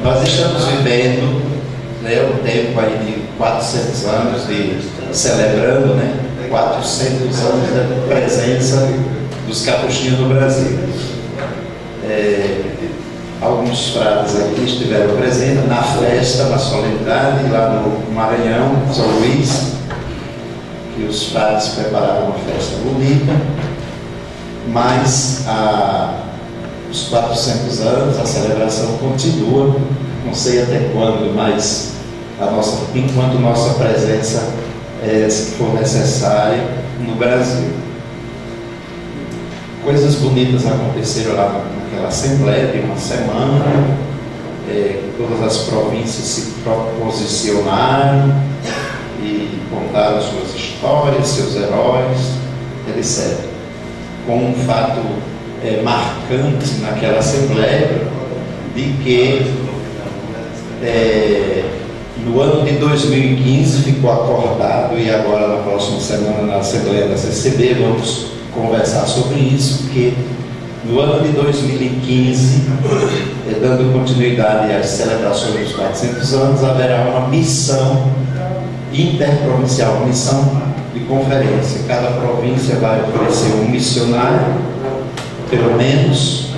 Nós estamos vivendo, né, o tempo aí de 400 anos, celebrando, né, 400 anos da presença dos capuchinhos no Brasil. Alguns frades aqui estiveram presentes na festa, na solenidade, lá no Maranhão, São Luís, que os frades prepararam uma festa bonita, mas os 400 anos, a celebração continua, não sei até quando, mas enquanto nossa presença for necessária no Brasil. Coisas bonitas aconteceram lá naquela assembleia de uma semana, todas as províncias se posicionaram e contaram suas histórias, seus heróis, etc. Com um fato marcante naquela assembleia, de que no ano de 2015 ficou acordado, e agora na próxima semana na Assembleia da CCB vamos conversar sobre isso, que no ano de 2015, dando continuidade às celebrações dos 400 anos, haverá uma missão interprovincial, uma missão de conferência. Cada província vai oferecer um missionário, pelo menos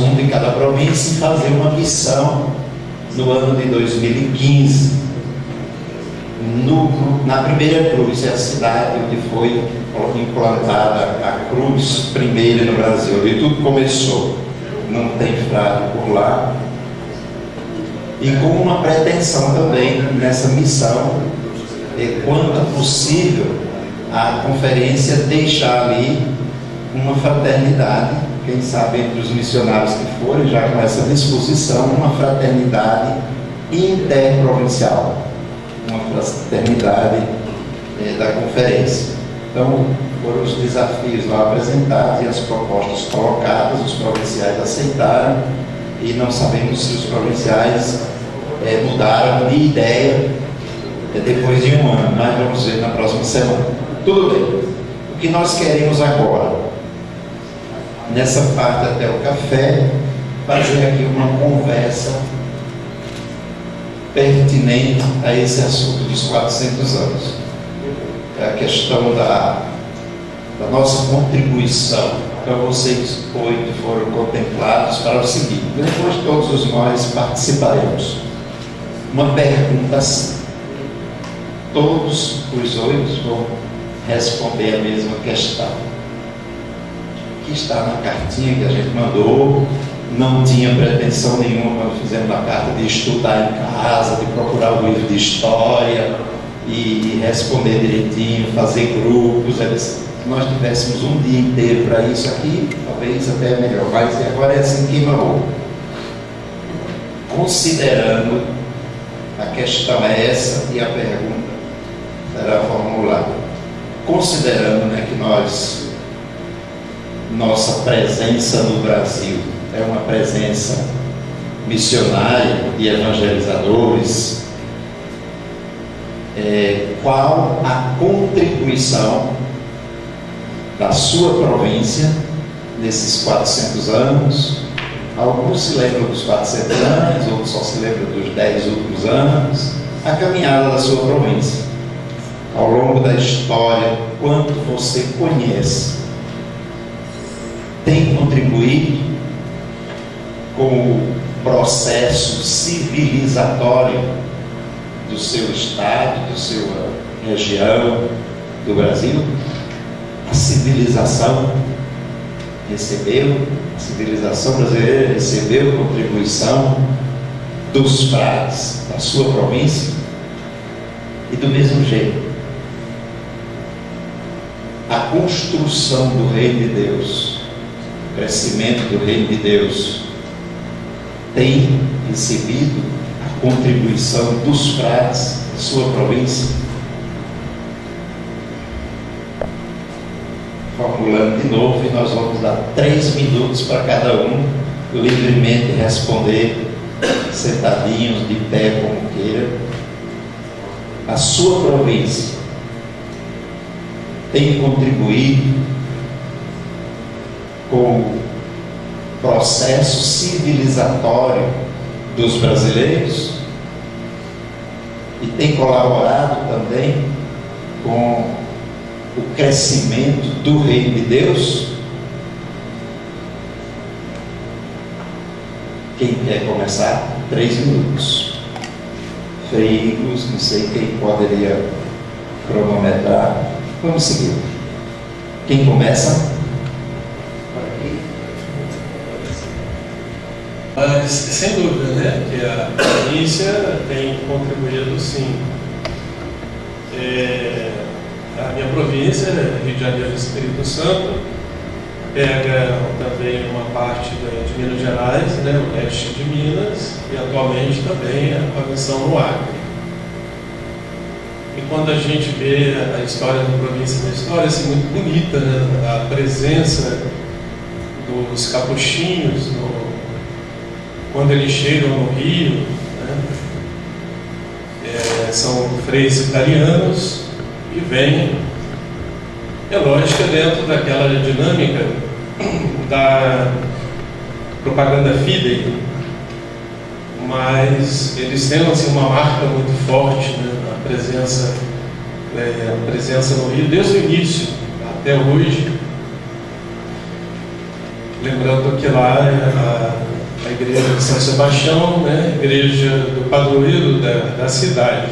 um de cada província, e fazer uma missão no ano de 2015, na Primeira Cruz, é a cidade onde foi implantada a cruz primeira no Brasil, e tudo começou. Não tem frade por lá, e com uma pretensão também nessa missão, quanto possível, a conferência deixar ali uma fraternidade, quem sabe entre os missionários que forem, já com essa disposição, uma fraternidade interprovincial, uma fraternidade da conferência. Então, foram os desafios lá apresentados e as propostas colocadas, os provinciais aceitaram, e não sabemos se os provinciais mudaram de ideia depois de um ano, mas vamos ver na próxima semana. Tudo bem. O que nós queremos agora, nessa parte até o café, fazer aqui uma conversa pertinente a esse assunto dos 400 anos. É a questão da nossa contribuição. Então, vocês 8 foram contemplados para o seguinte: depois todos nós participaremos. Uma pergunta assim. Todos os 8 vão responder a mesma questão, que está na cartinha que a gente mandou. Não tinha pretensão nenhuma quando fizemos a carta de estudar em casa, de procurar o livro de história e responder direitinho, fazer grupos. Se nós tivéssemos um dia inteiro para isso aqui, talvez até melhor, mas agora é assim que não. Considerando, a questão é essa e a pergunta será formulada. Considerando, né, que nossa presença no Brasil é uma presença missionária de evangelizadores, qual a contribuição da sua província nesses 400 anos? Alguns se lembram dos 400 anos, outros só se lembram dos 10 últimos anos. A caminhada da sua província ao longo da história, quanto você conhece, tem contribuído com o processo civilizatório do seu estado, da sua região, do Brasil? A civilização recebeu, a civilização brasileira recebeu contribuição dos frades da sua província? E do mesmo jeito, a construção do reino de Deus, o crescimento do reino de Deus, tem recebido a contribuição dos frades da sua província? Formulando de novo, e nós vamos dar 3 minutos para cada um livremente responder, sentadinhos, de pé, como queira. A sua província tem contribuído com o processo civilizatório dos brasileiros e tem colaborado também com o crescimento do reino de Deus? Quem quer começar? 3 minutos. Freigos, não sei quem poderia cronometrar. Vamos seguir. Quem começa? Mas, sem dúvida, né, que a província tem contribuído, sim. A minha província, Rio de Janeiro e Espírito Santo, pega também uma parte de Minas Gerais, né, o oeste de Minas, e atualmente também a missão no Acre. E quando a gente vê a história da província, uma história assim, muito bonita, né, a presença dos capuchinhos, quando eles chegam no Rio, né, são freios italianos e vêm, é lógico, dentro daquela dinâmica da propaganda fidei, mas eles têm assim, uma marca muito forte, né, a presença no Rio desde o início até hoje. Lembrando que lá é a igreja de São Sebastião, né, igreja do padroeiro da cidade,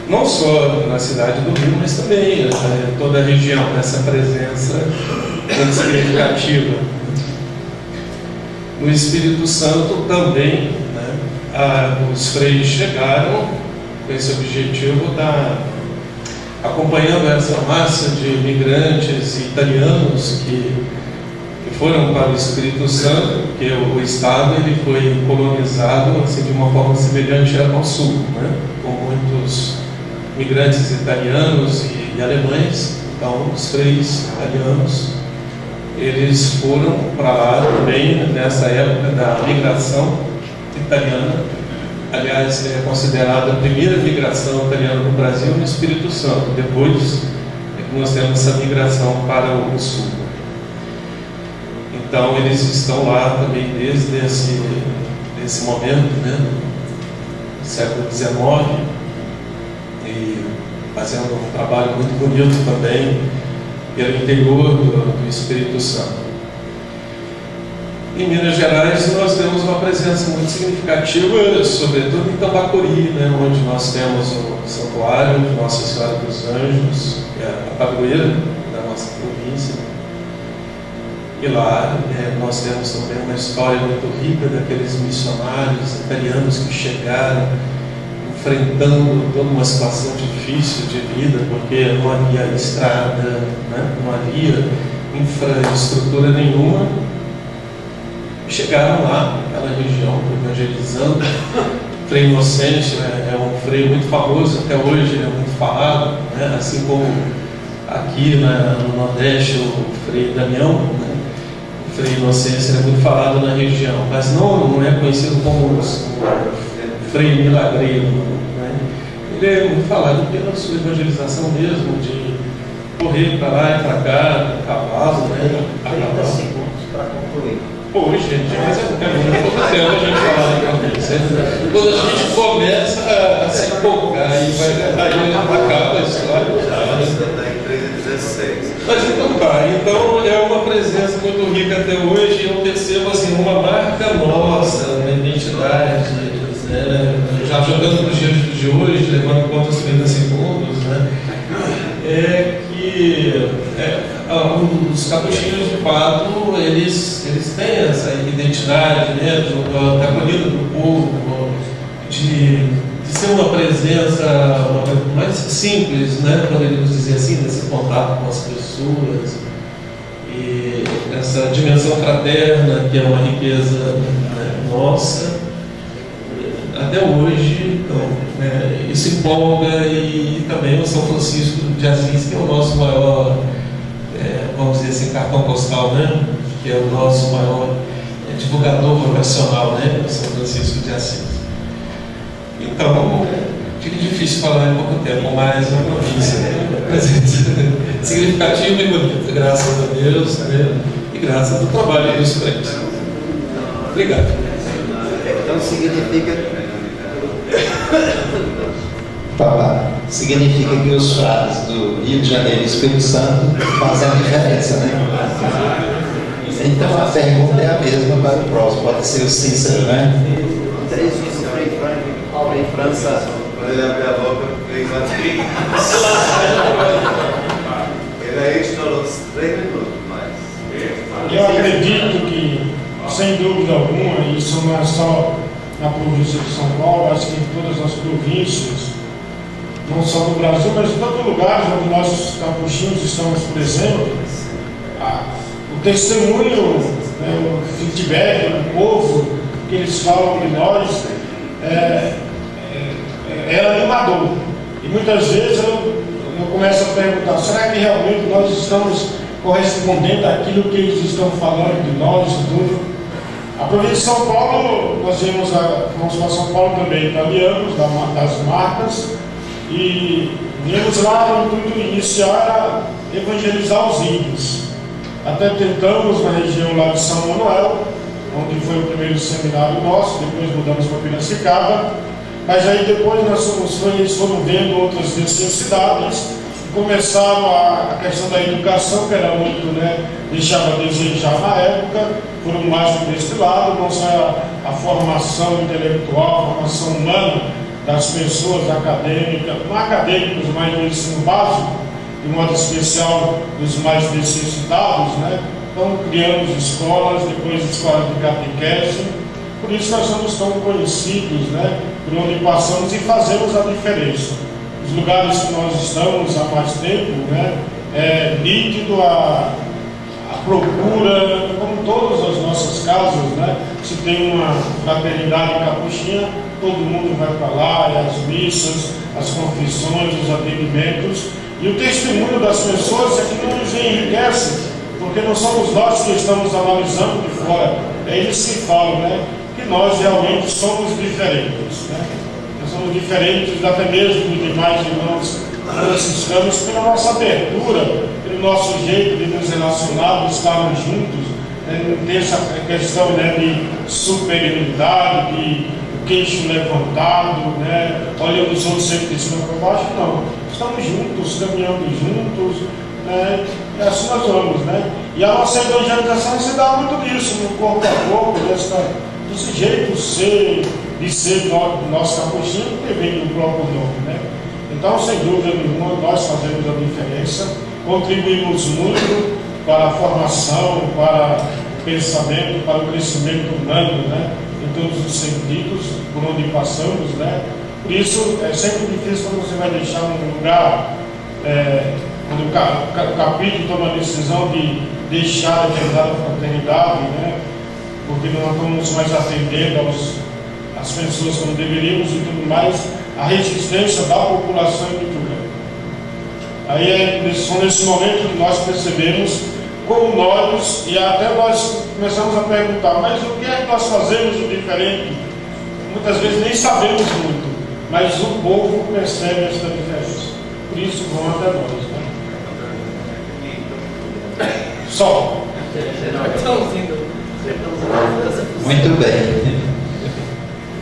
não só na cidade do Rio, mas também toda a região, essa presença muito significativa. No Espírito Santo também, né, os freios chegaram com esse objetivo, acompanhando essa massa de imigrantes italianos que foram para o Espírito Santo, porque o estado ele foi colonizado assim, de uma forma semelhante ao sul, né? Com muitos migrantes italianos e alemães. Então os freios italianos eles foram para lá também nessa época da migração italiana. Aliás, é considerada a primeira migração italiana no Brasil no Espírito Santo. Depois é que nós temos essa migração para o sul. Então eles estão lá também desde esse momento, né, do século XIX, e fazendo um trabalho muito bonito também pelo interior do Espírito Santo. Em Minas Gerais nós temos uma presença muito significativa, sobretudo em Tambacuri, né, onde nós temos o santuário de Nossa Senhora dos Anjos, que é a padroeira da nossa província. E lá nós temos também uma história muito rica daqueles missionários italianos que chegaram enfrentando toda uma situação difícil de vida, porque não havia estrada, né? Não havia infraestrutura nenhuma. Chegaram lá, naquela região, evangelizando. Frei Inocêncio é um freio muito famoso, até hoje é muito falado, né? Assim como aqui no Nordeste o Frei Damião, né? Frei Inocêncio é muito falado na região, mas não é conhecido como Frei Milagreiro, né? Ele é muito falado pela sua evangelização mesmo, de correr para lá e para cá, cavalo, né? 30 segundos para concluir. Pô, gente, mas é muito pouco tempo a gente falar isso. Quando a gente começa a se empolgar e aí acaba a história. Mas então é uma presença muito rica até hoje, e eu percebo assim, uma marca nossa, uma identidade, né? Já jogando para os dias de hoje, levando em conta os 30 segundos, né? É que os capuchinhos de fato, eles têm essa identidade, né, da acolhida do povo, de ser uma presença mais simples, né, poderíamos dizer assim, nesse contato com as pessoas, e essa dimensão fraterna, que é uma riqueza, né, nossa, até hoje. Então, isso empolga. E também o São Francisco de Assis, que é o nosso maior, vamos dizer assim, cartão postal, né, que é o nosso maior divulgador profissional, né, o São Francisco de Assis. Então, fica difícil falar em pouco tempo, mas uma província, presença significativa e bonita, graças a Deus, né? E graças ao trabalho dos freios. Obrigado. Então significa. Significa que os frades do Rio de Janeiro e Espírito Santo fazem a diferença, né? Então a pergunta é a mesma para o próximo, pode ser o Cícero, né? 3 dias em França. Quando ele abre a boca, fez assim. Ele aí estourou uns 3 minutos, mas. Eu acredito que, sem dúvida alguma, isso não é só na província de São Paulo, acho que em todas as províncias, não só no Brasil, mas em todos os lugares onde nós capuchinhos estamos presentes, o testemunho, o feedback do povo que eles falam de nós é animador. E muitas vezes eu começo a perguntar, será que realmente nós estamos correspondendo àquilo que eles estão falando de nós e tudo? A província de São Paulo, nós fomos para São Paulo também, italianos, das marcas, e viemos lá, o intuito inicial era evangelizar os índios. Até tentamos na região lá de São Manuel, onde foi o primeiro seminário nosso, depois mudamos para Piracicaba, mas aí depois eles foram vendo outras necessidades, começaram a questão da educação, que era muito, deixava a desejar na época, foram mais para esse lado, não só a formação intelectual, a formação humana das pessoas acadêmicas, não acadêmicos, mas no ensino básico, de modo especial dos mais necessitados, Então criamos escolas, depois escolas de catequese, por isso nós somos tão conhecidos, por onde passamos e fazemos a diferença. Os lugares que nós estamos há mais tempo, é nítido a procura, como todas as nossas casas, se tem uma fraternidade capuchinha, todo mundo vai para lá, as missas, as confissões, os atendimentos, e o testemunho das pessoas é que nos enriquece, porque não somos nós que estamos analisando de fora, é eles que falam, que nós realmente somos diferentes, Nós somos diferentes até mesmo dos demais irmãos franciscanos pela nossa abertura, pelo nosso jeito de nos relacionar, de estarmos juntos, não ter essa questão de superioridade, de queixo levantado, olhando os outros sempre de cima para baixo, não. Estamos juntos, caminhando juntos, e assim nós vamos, E a nossa evangelização se dá muito disso, no corpo a corpo, desse jeito de ser nosso capuchinho, que vem do próprio nome, Então, sem dúvida nenhuma, nós fazemos a diferença, contribuímos muito para a formação, para o pensamento, para o crescimento humano, em todos os sentidos, por onde passamos, Por isso, é sempre difícil quando você vai deixar um lugar, quando o capítulo toma a decisão de deixar a determinada fraternidade, porque não estamos mais atendendo as pessoas como deveríamos e tudo mais, a resistência da população é muito grande. Aí são nesse momento que nós percebemos como nós, e até nós começamos a perguntar, mas o que é que nós fazemos de diferente? Muitas vezes nem sabemos muito, mas o povo percebe esta diferença. Por isso vão até nós. Só. Muito bem.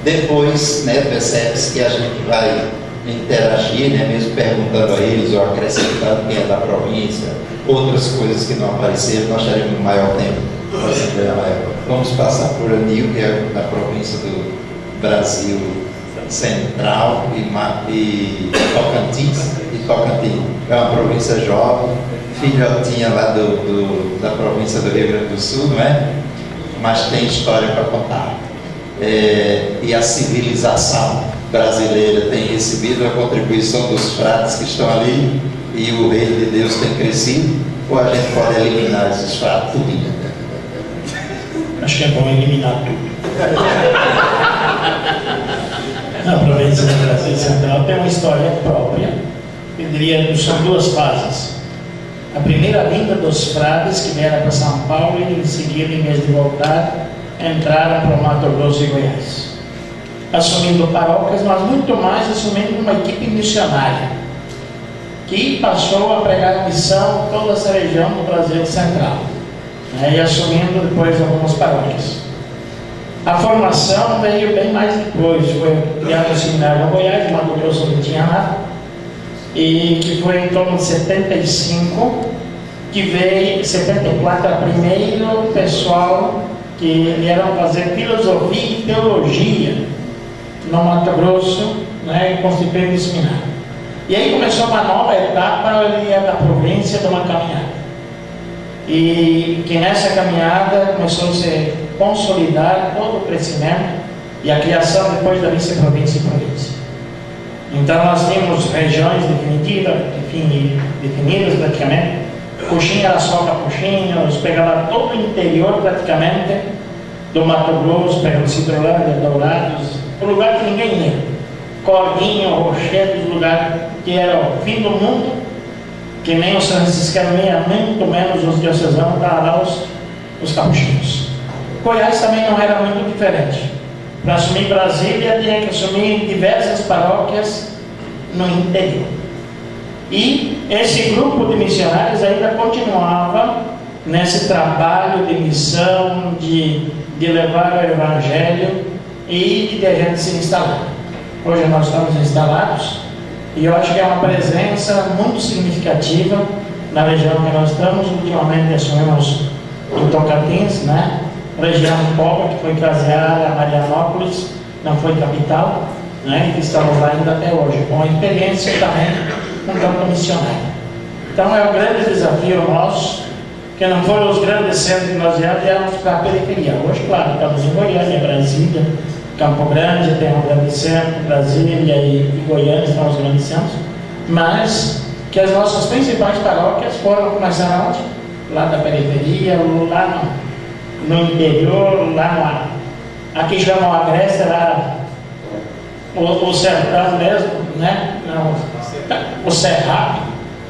Depois, percebe-se que a gente vai interagir, mesmo perguntando a eles ou acrescentando quem é da província, outras coisas que não apareceram, nós teremos maior tempo para Assembleia Maior. Vamos passar por Anil, que é da província do Brasil Central e Tocantins. É uma província jovem, filhotinha lá da província do Rio Grande do Sul, não é? Mas tem história para contar. E a civilização brasileira tem recebido a contribuição dos frades que estão ali, e o reino de Deus tem crescido, ou a gente pode eliminar esses frades tudinho? Acho que é bom eliminar tudo. A província do Brasil Central tem uma história própria. Eu diria que são duas fases. A primeira vinda dos frades que vieram para São Paulo e em seguida, em vez de voltar, entraram para o Mato Grosso e Goiás, assumindo paróquias, mas muito mais assumindo uma equipe missionária que passou a pregar missão em toda essa região do Brasil Central, e assumindo depois algumas paróquias. A formação veio bem mais depois, foi criado no seminário no Goiás, Mato Grosso não tinha nada, e que foi em torno de 75, que veio, 74, o primeiro pessoal que vieram fazer filosofia e teologia no Mato Grosso, né, constituindo o seminário. E aí começou uma nova etapa da província de uma caminhada. E que nessa caminhada começou a se consolidar todo o crescimento e a criação depois da vice-província e província. Então nós tínhamos regiões definidas praticamente. Coxinha era só Capuchinhos, pegava todo o interior praticamente do Mato Grosso, pegando Cidrolândia, Dourados, o lugar que ninguém ia. Cordinho, Rochedo, lugar que era o fim do mundo, que nem os franciscanos iam, muito menos os diocesanos, estavam lá os capuchinhos. Goiás também não era muito diferente. Para assumir Brasília, tinha que assumir diversas paróquias no interior. E esse grupo de missionários ainda continuava nesse trabalho de missão, de levar o Evangelho e de a gente se instalar. Hoje nós estamos instalados e eu acho que é uma presença muito significativa na região que nós estamos. Ultimamente assumimos em Tocantins, né? Região pobre, que foi caseada a Marianópolis, não foi capital, né? E estamos lá ainda até hoje, com a experiência também no campo missionário. Então é um grande desafio nosso, que não foram os grandes centros que nós viemos para a periferia. Hoje, claro, estamos em Goiânia, Brasília, Campo Grande, tem um grande centro, Brasília e Goiânia são os grandes centros, mas que as nossas principais paróquias foram começar onde? Lá da periferia, lá no interior, lá no, aqui chamam a Grécia, lá o sertão mesmo, né? O Cerrado,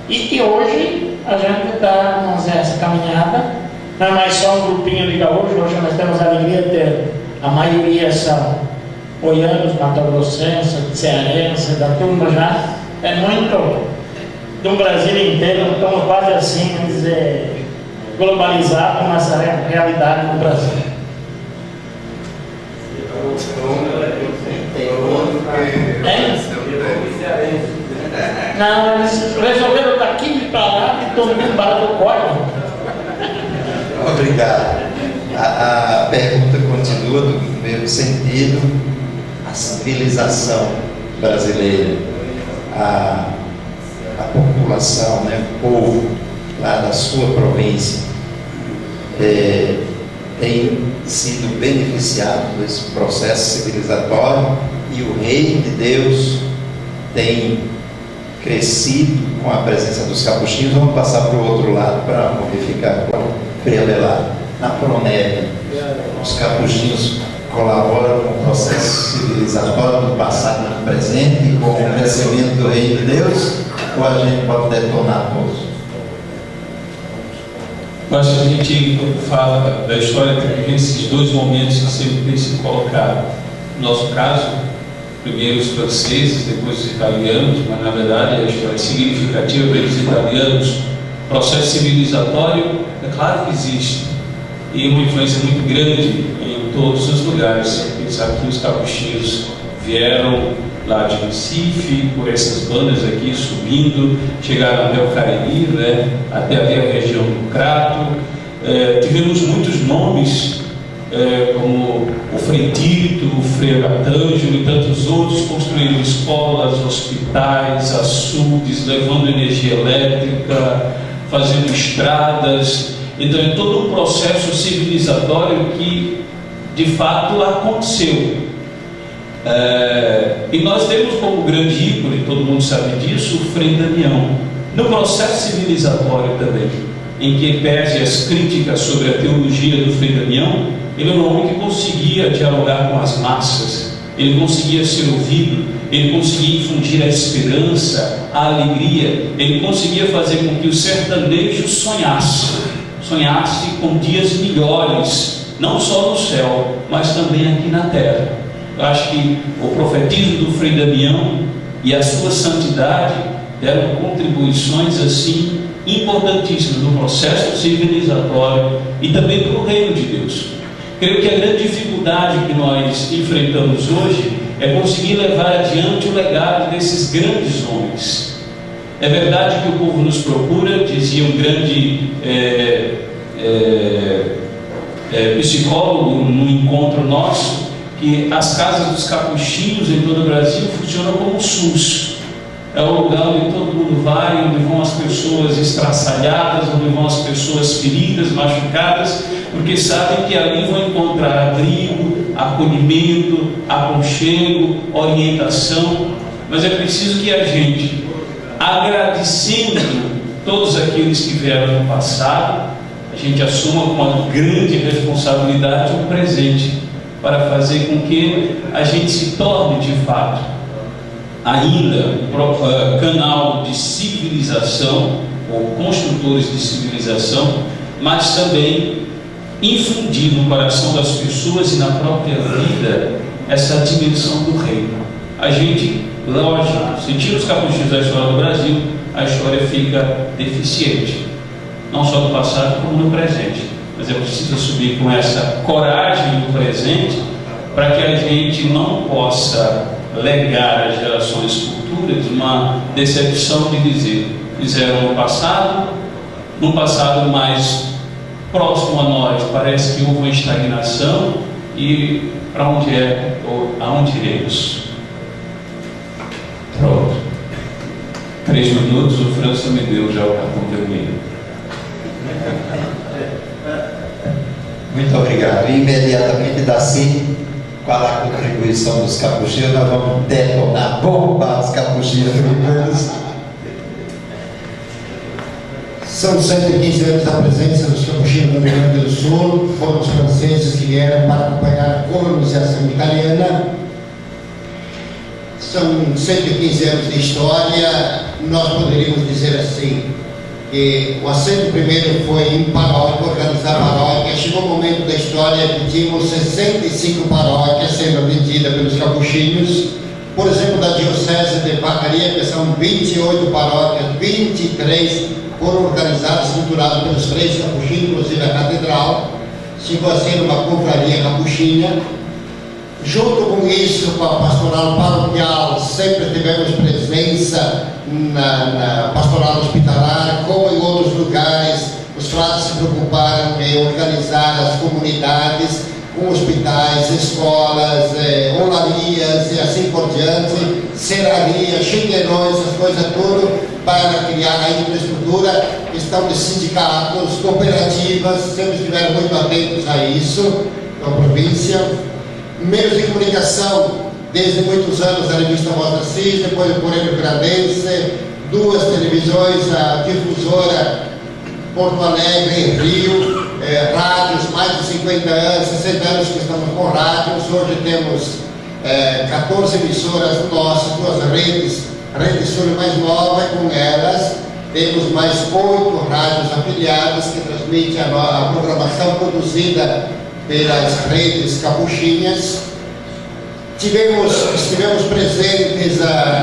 e que hoje a gente está nessa caminhada, não é mais só um grupinho de gaúchos. Hoje nós temos a alegria de ter, a maioria são goianos, matogrossenses, cearenses, da turma já, é muito do Brasil inteiro, estamos quase assim, vamos dizer, globalizado nessa realidade do Brasil. Não, eles resolveram daqui para lá e todo mundo para do código. Obrigado. A pergunta continua do mesmo sentido. A civilização brasileira, a população, né, o povo lá da sua província tem sido beneficiado desse processo civilizatório, e o reino de Deus tem crescido com a presença dos capuchinhos. Vamos passar para o outro lado para modificar o Friabelar. Na Pronélia, os capuchinhos colaboram com o processo civilizatório do passado e do presente e com o crescimento do reino de Deus, ou a gente pode detonar todos? Eu acho que a gente fala da história, tem esses dois momentos que sempre têm sido colocados. No nosso caso, primeiro os franceses, depois os italianos, mas na verdade a história é significativa para os italianos. O processo civilizatório, é claro que existe, e uma influência muito grande em todos os lugares. Pensar que os capuchinhos vieram lá de Recife, por essas bandas aqui subindo, chegaram até o Cariri, né, até ali a região do Crato. Tivemos muitos nomes, como o Frei Tito, o Frei Agatângelo e tantos outros, construíram escolas, hospitais, açudes, levando energia elétrica, fazendo estradas. Então é todo um processo civilizatório que de fato aconteceu. E nós temos como grande ícone, todo mundo sabe disso, o Frei Damião, no processo civilizatório também, em que pese as críticas sobre a teologia do Frei Damião. Ele era um homem que conseguia dialogar com as massas, ele conseguia ser ouvido, ele conseguia infundir a esperança, a alegria, ele conseguia fazer com que o sertanejo sonhasse com dias melhores, não só no céu, mas também aqui na terra. Eu acho que o profetismo do Frei Damião e a sua santidade deram contribuições assim importantíssimas no processo civilizatório e também para o reino de Deus. Creio que a grande dificuldade que nós enfrentamos hoje é conseguir levar adiante o legado desses grandes homens. É verdade que o povo nos procura, dizia um grande psicólogo no encontro nosso, que as casas dos capuchinhos em todo o Brasil funcionam como o SUS. É o lugar onde todo mundo vai, onde vão as pessoas estraçalhadas, onde vão as pessoas feridas, machucadas, porque sabem que ali vão encontrar abrigo, acolhimento, aconchego, orientação. Mas é preciso que a gente, agradecendo todos aqueles que vieram no passado, a gente assuma com uma grande responsabilidade o presente, para fazer com que a gente se torne de fato ainda canal de civilização, ou construtores de civilização, mas também infundir no coração das pessoas e na própria vida essa dimensão do reino. A gente, lógico, se tira os capuchinhos da história do Brasil, a história fica deficiente, não só do passado como no presente. Mas é preciso assumir com essa coragem do presente, para que a gente não possa legar às gerações futuras uma decepção de dizer: fizeram no passado mais próximo a nós parece que houve uma estagnação, e para onde é ou aonde iremos? Pronto, 3 minutos, o França me deu já o cartão vermelho. Muito obrigado. Imediatamente assim, qual a contribuição dos capuchinhos? Nós vamos detonar, bombar os capuchinhos primeiros. São 115 anos da presença dos capuchinhos no Rio Grande do Sul. Foram os franceses que vieram para acompanhar a colonização italiana. São 115 anos de história. Nós poderíamos dizer assim, que o assento primeiro foi em paróquia, organizar paróquia. Chegou o momento da história que tínhamos 65 paróquias sendo atendidas pelos capuchinhos. Por exemplo, da diocese de Vacaria, que são 28 paróquias, 23 foram organizadas, estruturadas pelos 3 capuchinhos, inclusive a catedral. Chegou a ser uma confraria capuchinha. Junto com isso, com a pastoral paroquial, sempre tivemos presença na pastoral hospitalar, como em outros lugares. Os frades se preocuparam em organizar as comunidades com hospitais, escolas, olarias e assim por diante, serraria, chiqueirões, essas coisas tudo, para criar a infraestrutura. Questão de sindicatos, cooperativas, sempre estiveram muito atentos a isso na província. Meios de comunicação, desde muitos anos a revista Voz Assis, depois o Correio Grandense, 2 televisões, a difusora Porto Alegre e Rio, rádios, mais de 50 anos, 60 anos que estamos com rádios. Hoje temos 14 emissoras nossas, 2 redes, a Rede Sul mais nova, com elas temos mais 8 rádios afiliadas que transmitem a programação produzida pelas redes capuchinhas. Estivemos presentes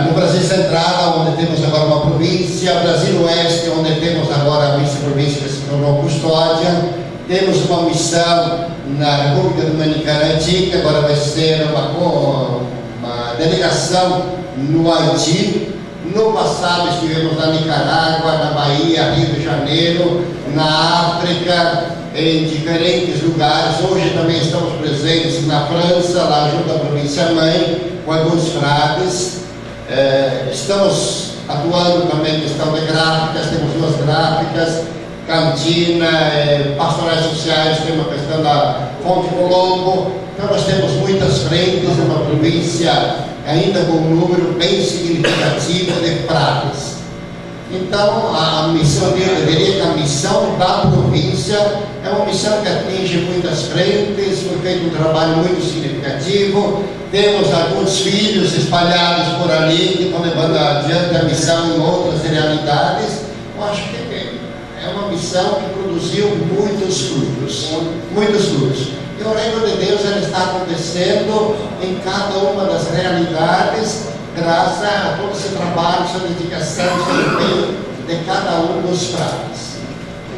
no Brasil Central, onde temos agora uma província, Brasil Oeste, onde temos agora a vice-província que se tornou Custódia. Temos uma missão na República Dominicana Antiga, agora vai ser uma delegação no Haiti. No passado estivemos na Nicarágua, na Bahia, Rio de Janeiro, na África, em diferentes lugares. Hoje também estamos presentes na França, lá junto à província mãe, com alguns frades. Estamos atuando também em questão de gráficas, temos 2 gráficas, cantina, pastorais sociais, temos a questão da Fonte Colombo. Então nós temos muitas frentes, uma província ainda com um número bem significativo de frades. Então, a missão dele, eu diria que a missão da província é uma missão que atinge muitas frentes. Foi feito um trabalho muito significativo. Temos alguns filhos espalhados por ali que estão levando adiante a missão em outras realidades. Eu acho que é uma missão que produziu muitos frutos, muitos frutos. E o reino de Deus ele está acontecendo em cada uma das realidades, graças a todo esse trabalho, essa dedicação, esse empenho de cada um dos frades.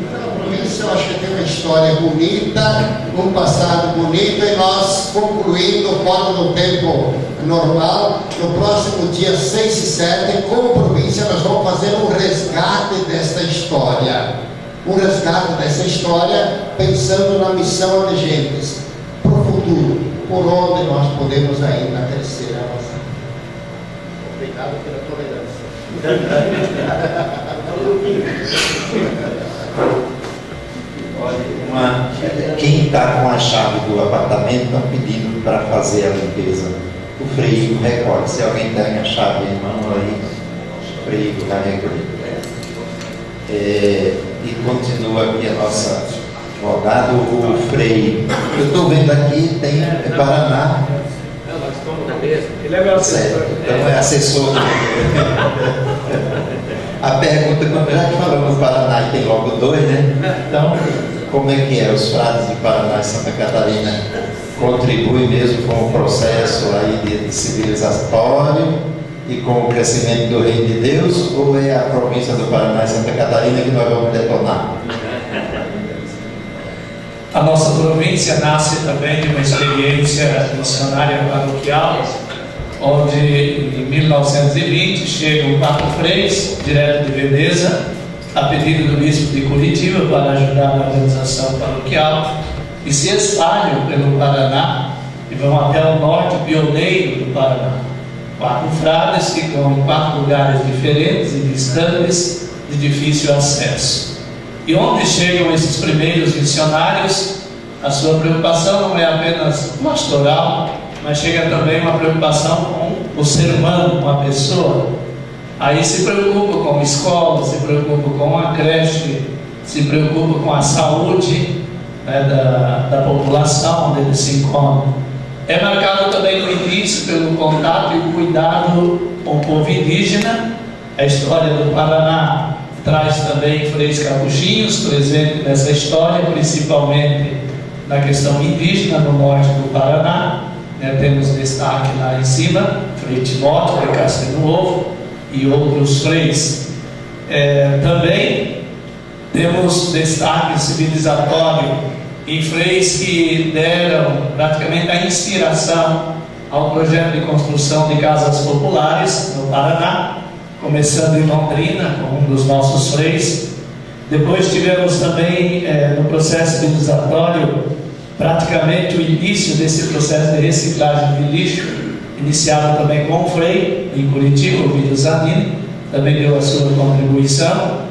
Então, a província, eu acho que tem uma história bonita, um passado bonito, e nós, concluindo fora do tempo normal, no próximo dia 6 e 7, como província, nós vamos fazer um resgate desta história. Um resgate dessa história, pensando na missão de gentes, para o futuro, por onde nós podemos ainda crescer e avançar. Obrigado pela tolerância. Quem está com a chave do apartamento está pedindo para fazer a limpeza. O freio recolhe. Se alguém tem a chave em mão aí, o freio carrega. E continua aqui a nossa advogada, o freio. Eu estou vendo aqui, tem Paraná. Ele é meu assessor. Então é assessor. A pergunta, já que falamos do Paraná e tem logo 2, né? Então, como é que é? Os frades de Paraná e Santa Catarina contribuem mesmo com o processo aí de civilizatório e com o crescimento do reino de Deus, ou é a província do Paraná e Santa Catarina que nós vamos detonar? A nossa província nasce também de uma experiência missionária paroquial, onde em 1920 chegam 4 freis, direto de Veneza, a pedido do bispo de Curitiba para ajudar na organização paroquial, e se espalham pelo Paraná e vão até o norte pioneiro do Paraná. 4 frades ficam em 4 lugares diferentes e distantes, de difícil acesso. E onde chegam esses primeiros missionários, a sua preocupação não é apenas pastoral, mas chega também uma preocupação com o ser humano, com a pessoa. Aí se preocupa com a escola, se preocupa com a creche, se preocupa com a saúde, né, da população onde eles se encontram. É marcado também no início pelo contato e o cuidado com o povo indígena. A história do Paraná traz também freis capuchinhos presentes nessa história, principalmente na questão indígena no norte do Paraná. Temos destaque lá em cima, Frei Timóteo de Castelo Novo e outros freis. Também temos destaque civilizatório em freis que deram praticamente a inspiração ao projeto de construção de casas populares no Paraná, começando em Londrina, com um dos nossos freis. Depois tivemos também no processo civilizatório praticamente o início desse processo de reciclagem de lixo, iniciado também com o frei em Curitiba, o Vídeo Zanini, também deu a sua contribuição,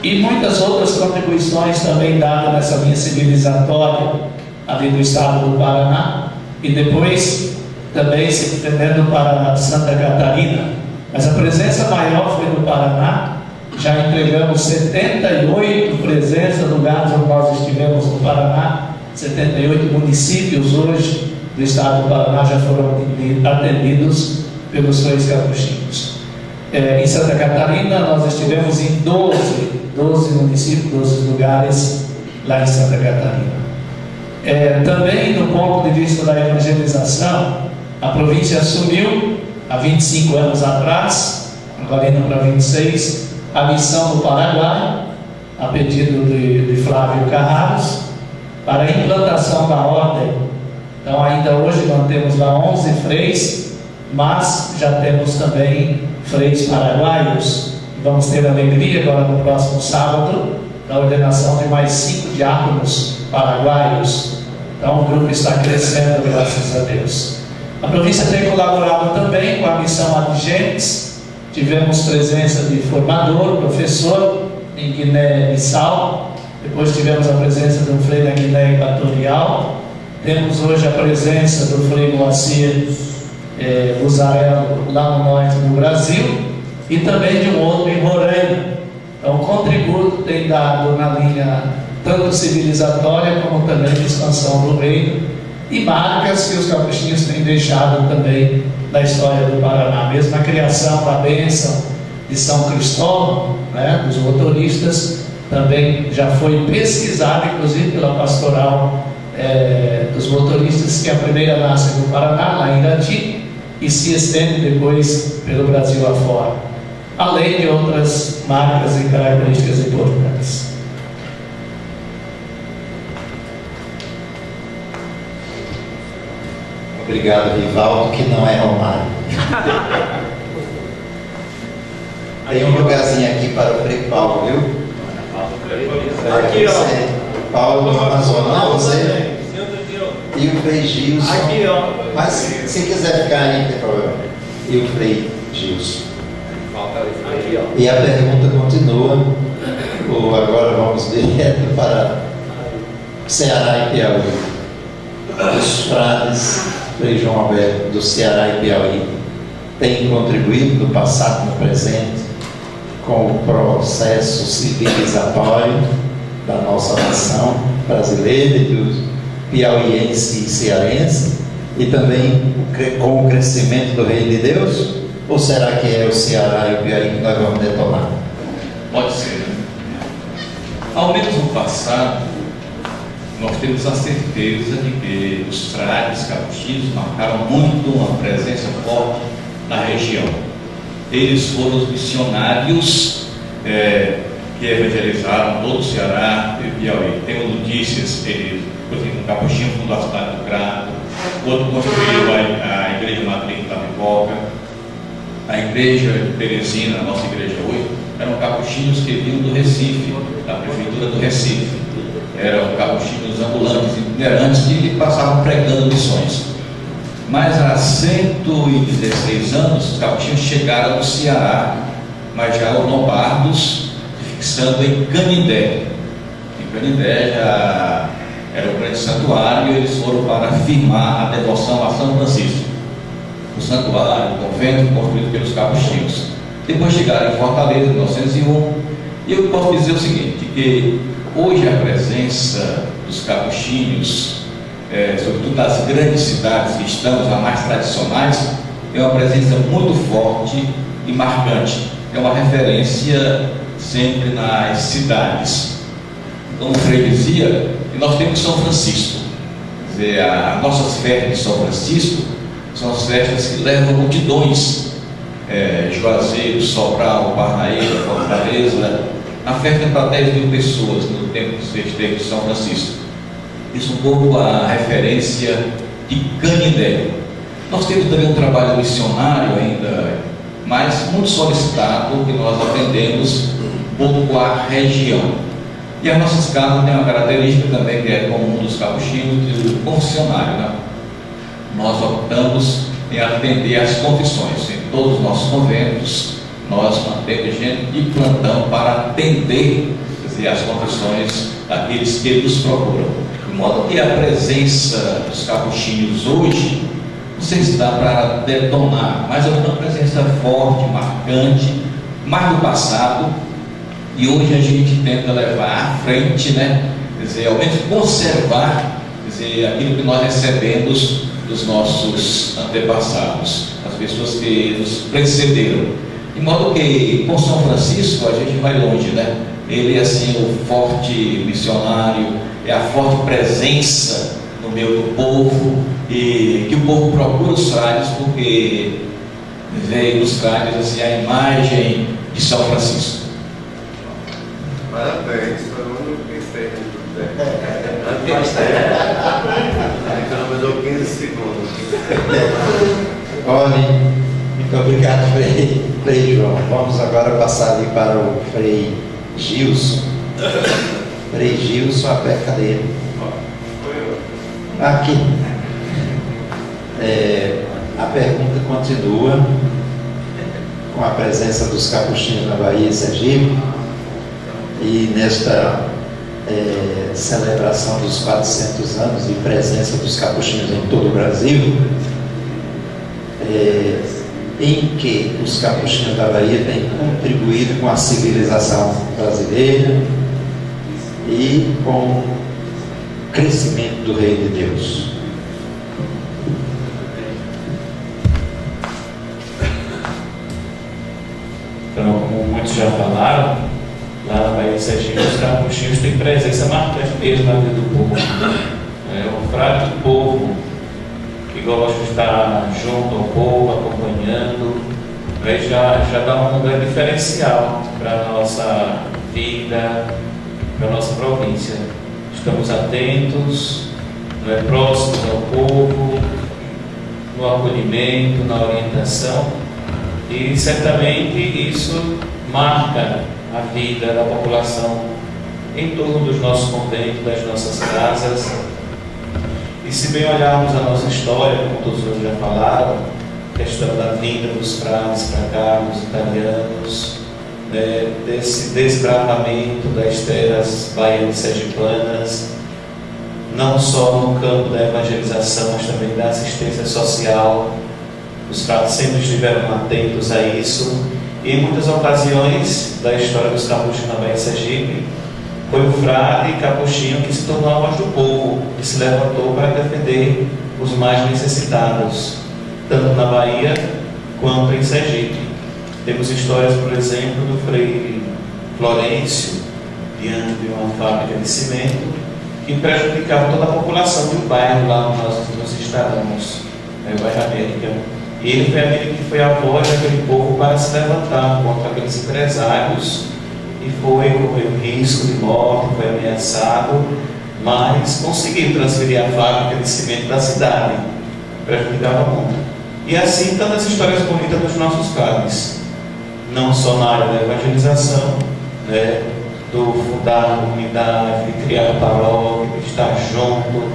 e muitas outras contribuições também dadas nessa linha civilizatória ali do estado do Paraná, e depois também se estendendo para Santa Catarina. Mas a presença maior foi no Paraná. Já entregamos 78 presenças, lugares onde nós estivemos no Paraná. 78 municípios hoje do estado do Paraná já foram atendidos pelos freis capuchinhos. Em Santa Catarina nós estivemos em 12 municípios, 12 lugares lá em Santa Catarina. Também do ponto de vista da evangelização, a província assumiu há 25 anos atrás, agora indo para 26, a missão do Paraguai, a pedido de Flávio Carrarus, para a implantação da ordem. Então ainda hoje mantemos lá 11 freis, mas já temos também freis paraguaios. Vamos ter alegria agora no próximo sábado da ordenação de mais 5 diáconos paraguaios. Então o grupo está crescendo, graças a Deus. A província tem colaborado também com a missão Adigentes. Tivemos presença de formador, professor em Guiné-Bissau. Depois tivemos a presença de um frei da Guiné Equatorial. Temos hoje a presença do frei Moacir Buzarello lá no norte do Brasil, e também de um outro em Roraima. Então o contributo tem dado na linha tanto civilizatória como também de expansão do reino, e marcas que os capuchinhos têm deixado também na história do Paraná. Mesmo a criação da bênção de São Cristóvão, né, dos motoristas, também já foi pesquisada, inclusive pela pastoral dos motoristas, que a primeira nasce no Paraná, lá em Irati, e se estende depois pelo Brasil afora, além de outras marcas e características importantes. Obrigado, Rivaldo, que não é Romário. Tem um lugarzinho aqui para o Frei Paulo, viu? Aqui, ó. Paulo do Amazonas. Não, você. E o Frei Gilson. Aqui, ó. Mas se quiser ficar aí, não tem problema. E o Frei Gilson. Aqui, ó. E a pergunta continua. Agora vamos direto para Ceará e Piauí. Os frades, Frei João Alberto, do Ceará e Piauí, têm contribuído no passado e no presente com o processo civilizatório da nossa nação brasileira e do piauiense e cearense, e também com o crescimento do Reino de Deus? Ou será que é o Ceará e o Piauí que nós vamos detonar? Pode ser, né? Ao menos no passado, nós temos a certeza de que os frades capuchinhos marcaram muito uma presença forte na região. Eles foram os missionários que evangelizaram todo o Ceará e Piauí. Temos notícias, por exemplo, um capuchinho fundou a cidade do Crato, outro construiu a igreja matriz da Pipoca, a igreja de Teresina, a nossa igreja hoje, eram capuchinhos que vinham do Recife, da prefeitura do Recife. Eram capuchinhos ambulantes, itinerantes, que passavam pregando missões. Mas há 116 anos, os capuchinhos chegaram no Ceará, mas já eram lombardos, fixando em Canindé. Em Canindé já era um grande santuário, e eles foram para firmar a devoção a São Francisco. O santuário, o convento construído pelos capuchinhos. Depois chegaram em Fortaleza, em 1901, e eu posso dizer o seguinte, que hoje a presença dos capuchinhos, sobretudo das grandes cidades cristãs, as mais tradicionais, é uma presença muito forte e marcante. É uma referência sempre nas cidades. Como o Frei dizia, nós temos São Francisco. Quer dizer, as nossas festas de São Francisco são as festas que levam multidões. Juazeiro, Sobral, Parnaíba, Fortaleza. A festa é para 10 mil pessoas no tempo dos festejos de São Francisco. Isso um pouco a referência de Canindé. Nós temos também um trabalho missionário ainda, mas muito solicitado, que nós atendemos um pouco a região. E as nossas casas têm uma característica também que é comum dos capuchinhos, do confessionário, né? Nós optamos em atender as confissões. Em todos os nossos conventos, nós mantemos gente de plantão para atender, quer dizer, as confissões daqueles que nos procuram. De modo que a presença dos capuchinhos hoje, não sei se dá para detonar, mas é uma presença forte, marcante, mais do passado, e hoje a gente tenta levar à frente, né? Quer dizer, ao menos conservar, quer dizer, aquilo que nós recebemos dos nossos antepassados, as pessoas que nos precederam. De modo que com São Francisco a gente vai longe, né? Ele é assim o forte missionário, é a forte presença no meio do povo, e que o povo procura os frades porque vê nos frades assim a imagem de São Francisco. Parabéns, foi o único que fez tudo bem. Economizou 15 segundos. Olha, muito obrigado, Frei João. Vamos agora passar ali para o Frei Gilson. Frei Gilson, a peca dele. Aqui. A pergunta continua com a presença dos capuchinhos na Bahia e Sergipe. E nesta celebração dos 400 anos de presença dos capuchinhos em todo o Brasil, em que os capuchinhos da Bahia têm contribuído com a civilização brasileira e com o crescimento do Reino de Deus. Então, como muitos já falaram, lá na Bahia de Sergipe, os capuchinhos têm presença marcante mesmo na vida do povo. É um frade do povo que gosta de estar junto ao povo, acompanhando, aí já dá um grande diferencial para a nossa vida, para a nossa província. Estamos atentos, próximos ao povo, no acolhimento, na orientação, e certamente isso marca a vida da população em torno dos nossos conventos, das nossas casas. E se bem olharmos a nossa história, como todos hoje já falaram, a questão da vinda dos frades para cá, dos italianos, né, desse desbravamento das terras baianas e sergipanas, não só no campo da evangelização, mas também da assistência social. Os frades sempre estiveram atentos a isso, e em muitas ocasiões da história dos capuchinhos na Bahia de Sergipe, foi o frade capuchinho que se tornou a voz do povo, que se levantou para defender os mais necessitados, tanto na Bahia quanto em Sergipe. Temos histórias, por exemplo, do Frei Florencio, diante de uma fábrica de cimento, que prejudicava toda a população do bairro lá onde nós nos instalamos, o bairro América. E ele foi aquele que foi a voz daquele povo para se levantar contra aqueles empresários, e correu risco de morte, foi ameaçado, mas conseguiu transferir a fábrica de cimento da cidade, prejudicava muito. E assim tantas histórias bonitas dos nossos frades, não só na área da evangelização, né, do fundar a comunidade, de criar a paróquia, de estar junto,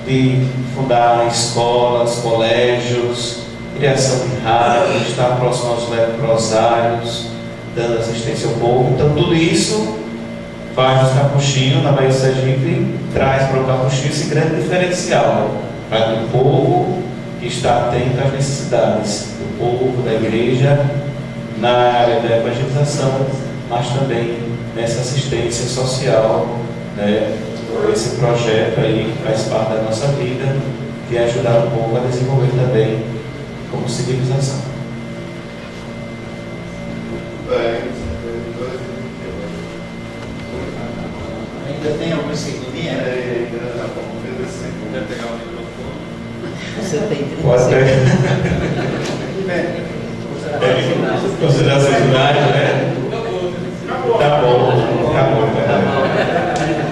de fundar escolas, colégios, criação de rádio, de estar próximo aos leprosários, dando assistência ao povo. Então tudo isso faz dos capuchinhos na Bahia de Sergipe, traz para o capuchinho esse grande diferencial para o povo que está atento às necessidades do povo, da igreja, na área da evangelização, mas também nessa assistência social, né? Esse projeto aí que faz parte da nossa vida, que é ajudar o povo a desenvolver também como civilização. Ainda tem alguma segundinha? Quer pegar o microfone? Você tem 30 Pode segundos. considerações finais, né? Tá bom.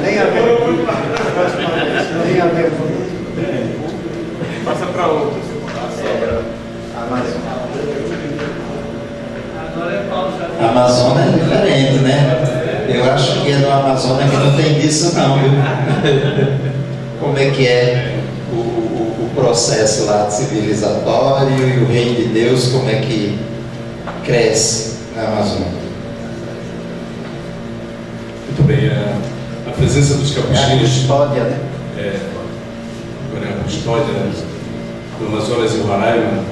Nem a ver. Nem a ver. Passa para outro. A Amazônia é diferente, né? Eu acho que é no Amazônia que não tem disso não, viu? Como é que é o processo lá civilizatório e o reino de Deus, como é que cresce na Amazônia? Muito bem, a presença dos É a capuchinhos, custódia, né? agora a custódia do Amazonas e o Roraima,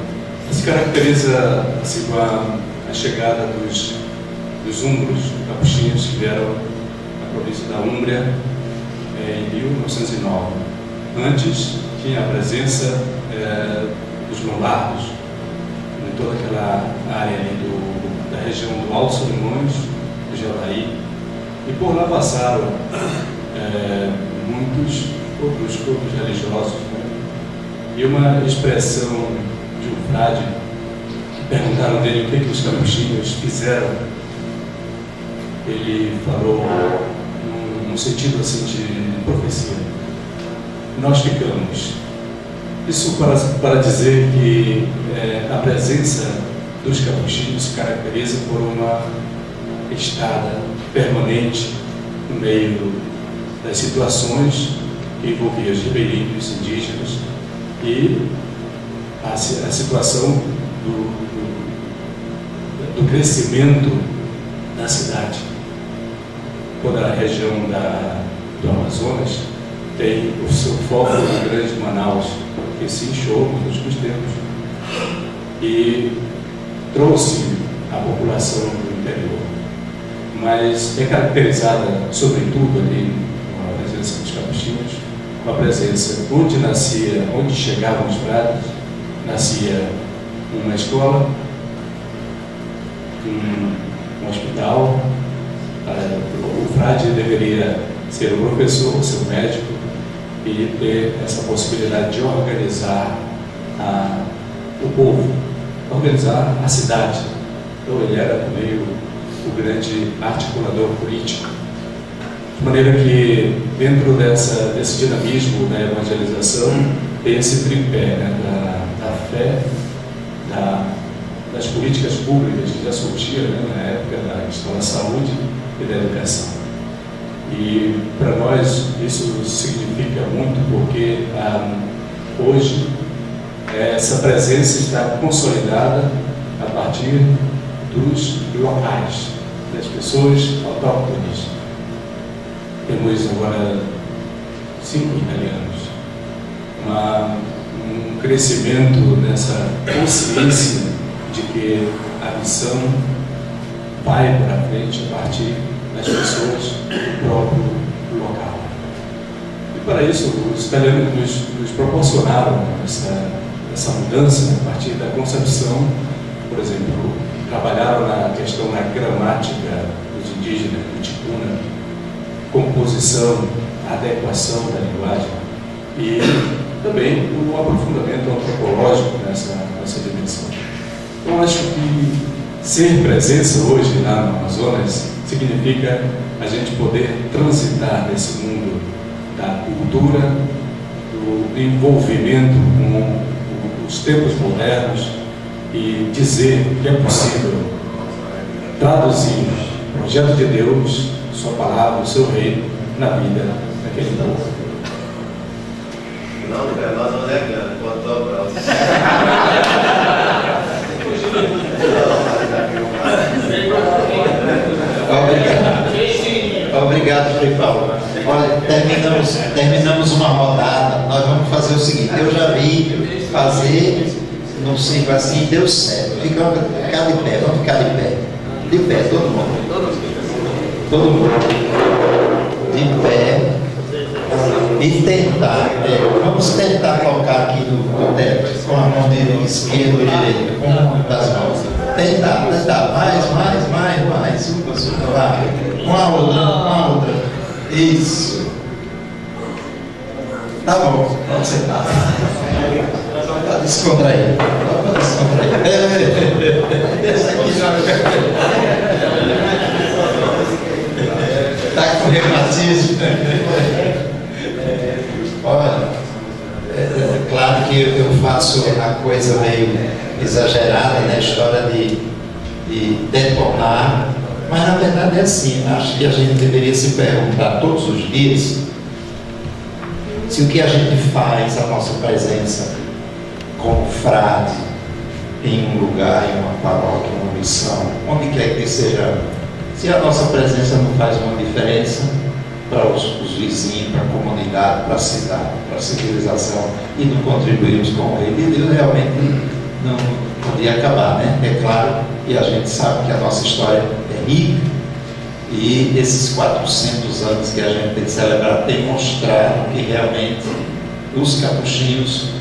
se caracteriza assim, com a chegada dos húngaros, capuchinhos, que vieram à província da Úmbria em 1909. Antes tinha a presença dos lombardos em toda aquela área ali da região do Alto Solimões, do Javaí, e por lá passaram muitos outros grupos religiosos, né? E uma expressão de um frade, perguntaram dele o que os capuchinhos fizeram. Ele falou num sentido assim de profecia: nós ficamos. Isso para dizer que a presença dos capuchinhos se caracteriza por uma estada permanente no meio das situações que envolviam os ribeirinhos, indígenas, e a situação do crescimento da cidade. Toda a região do Amazonas tem o seu foco no Grande Manaus, que se inchou nos últimos tempos e trouxe a população do interior. Mas é caracterizada, sobretudo ali, com a presença dos capuchinhos, com a presença onde chegavam os frades, nascia uma escola, um hospital. O frade deveria ser o professor, ser o médico, e ter essa possibilidade de organizar o povo, organizar a cidade. Então ele era também o grande articulador político. De maneira que, dentro desse dinamismo da evangelização, tem esse tripé, né, da da fé, das políticas públicas que já surgiram, né, na época da questão da saúde e da educação. E para nós isso significa muito porque hoje essa presença está consolidada a partir dos locais, das pessoas autóctones. Temos agora 5 italianos, um crescimento nessa consciência de que a missão vai para frente a partir das pessoas do próprio local. E para isso, os italianos nos proporcionaram essa mudança a partir da concepção, por exemplo, trabalharam na questão da gramática dos indígenas, do ticuna, composição, adequação da linguagem e também o aprofundamento antropológico nessa dimensão. Então, acho que ser presença hoje lá no Amazonas significa a gente poder transitar nesse mundo da cultura, do envolvimento com os tempos modernos e dizer que é possível traduzir o projeto de Deus, sua palavra, o seu reino na vida daquele povo. Não, cara, nós não é grande, contou para você. Obrigado, Frei Paulo. Olha, terminamos uma rodada. Nós vamos fazer o seguinte: eu já vi fazer num ciclo assim, deu certo. Ficar de pé, vamos ficar de pé. De pé, todo mundo. Todo mundo. De pé. E tentar, vamos tentar colocar aqui no teto, com a mão esquerda ou direita, com uma das mãos. Tentar, mais, uma, vai. Com a outra. Isso. Tá bom, pode sentar. Pode descontrair. Esse aqui já. Tá com reumatismo. Olha, claro que eu faço a coisa meio exagerada, né? A história de detonar, mas na verdade é assim. Acho que a gente deveria se perguntar todos os dias se o que a gente faz, a nossa presença como frade em um lugar, em uma paróquia, em uma missão, onde quer que seja, se a nossa presença não faz uma diferença para os vizinhos, para a comunidade, para a cidade, para a civilização, e não contribuímos com o reino de Deus, realmente não podia acabar, né? É claro, e a gente sabe que a nossa história é rica, e esses 400 anos que a gente tem celebrado tem mostrado que realmente os capuchinhos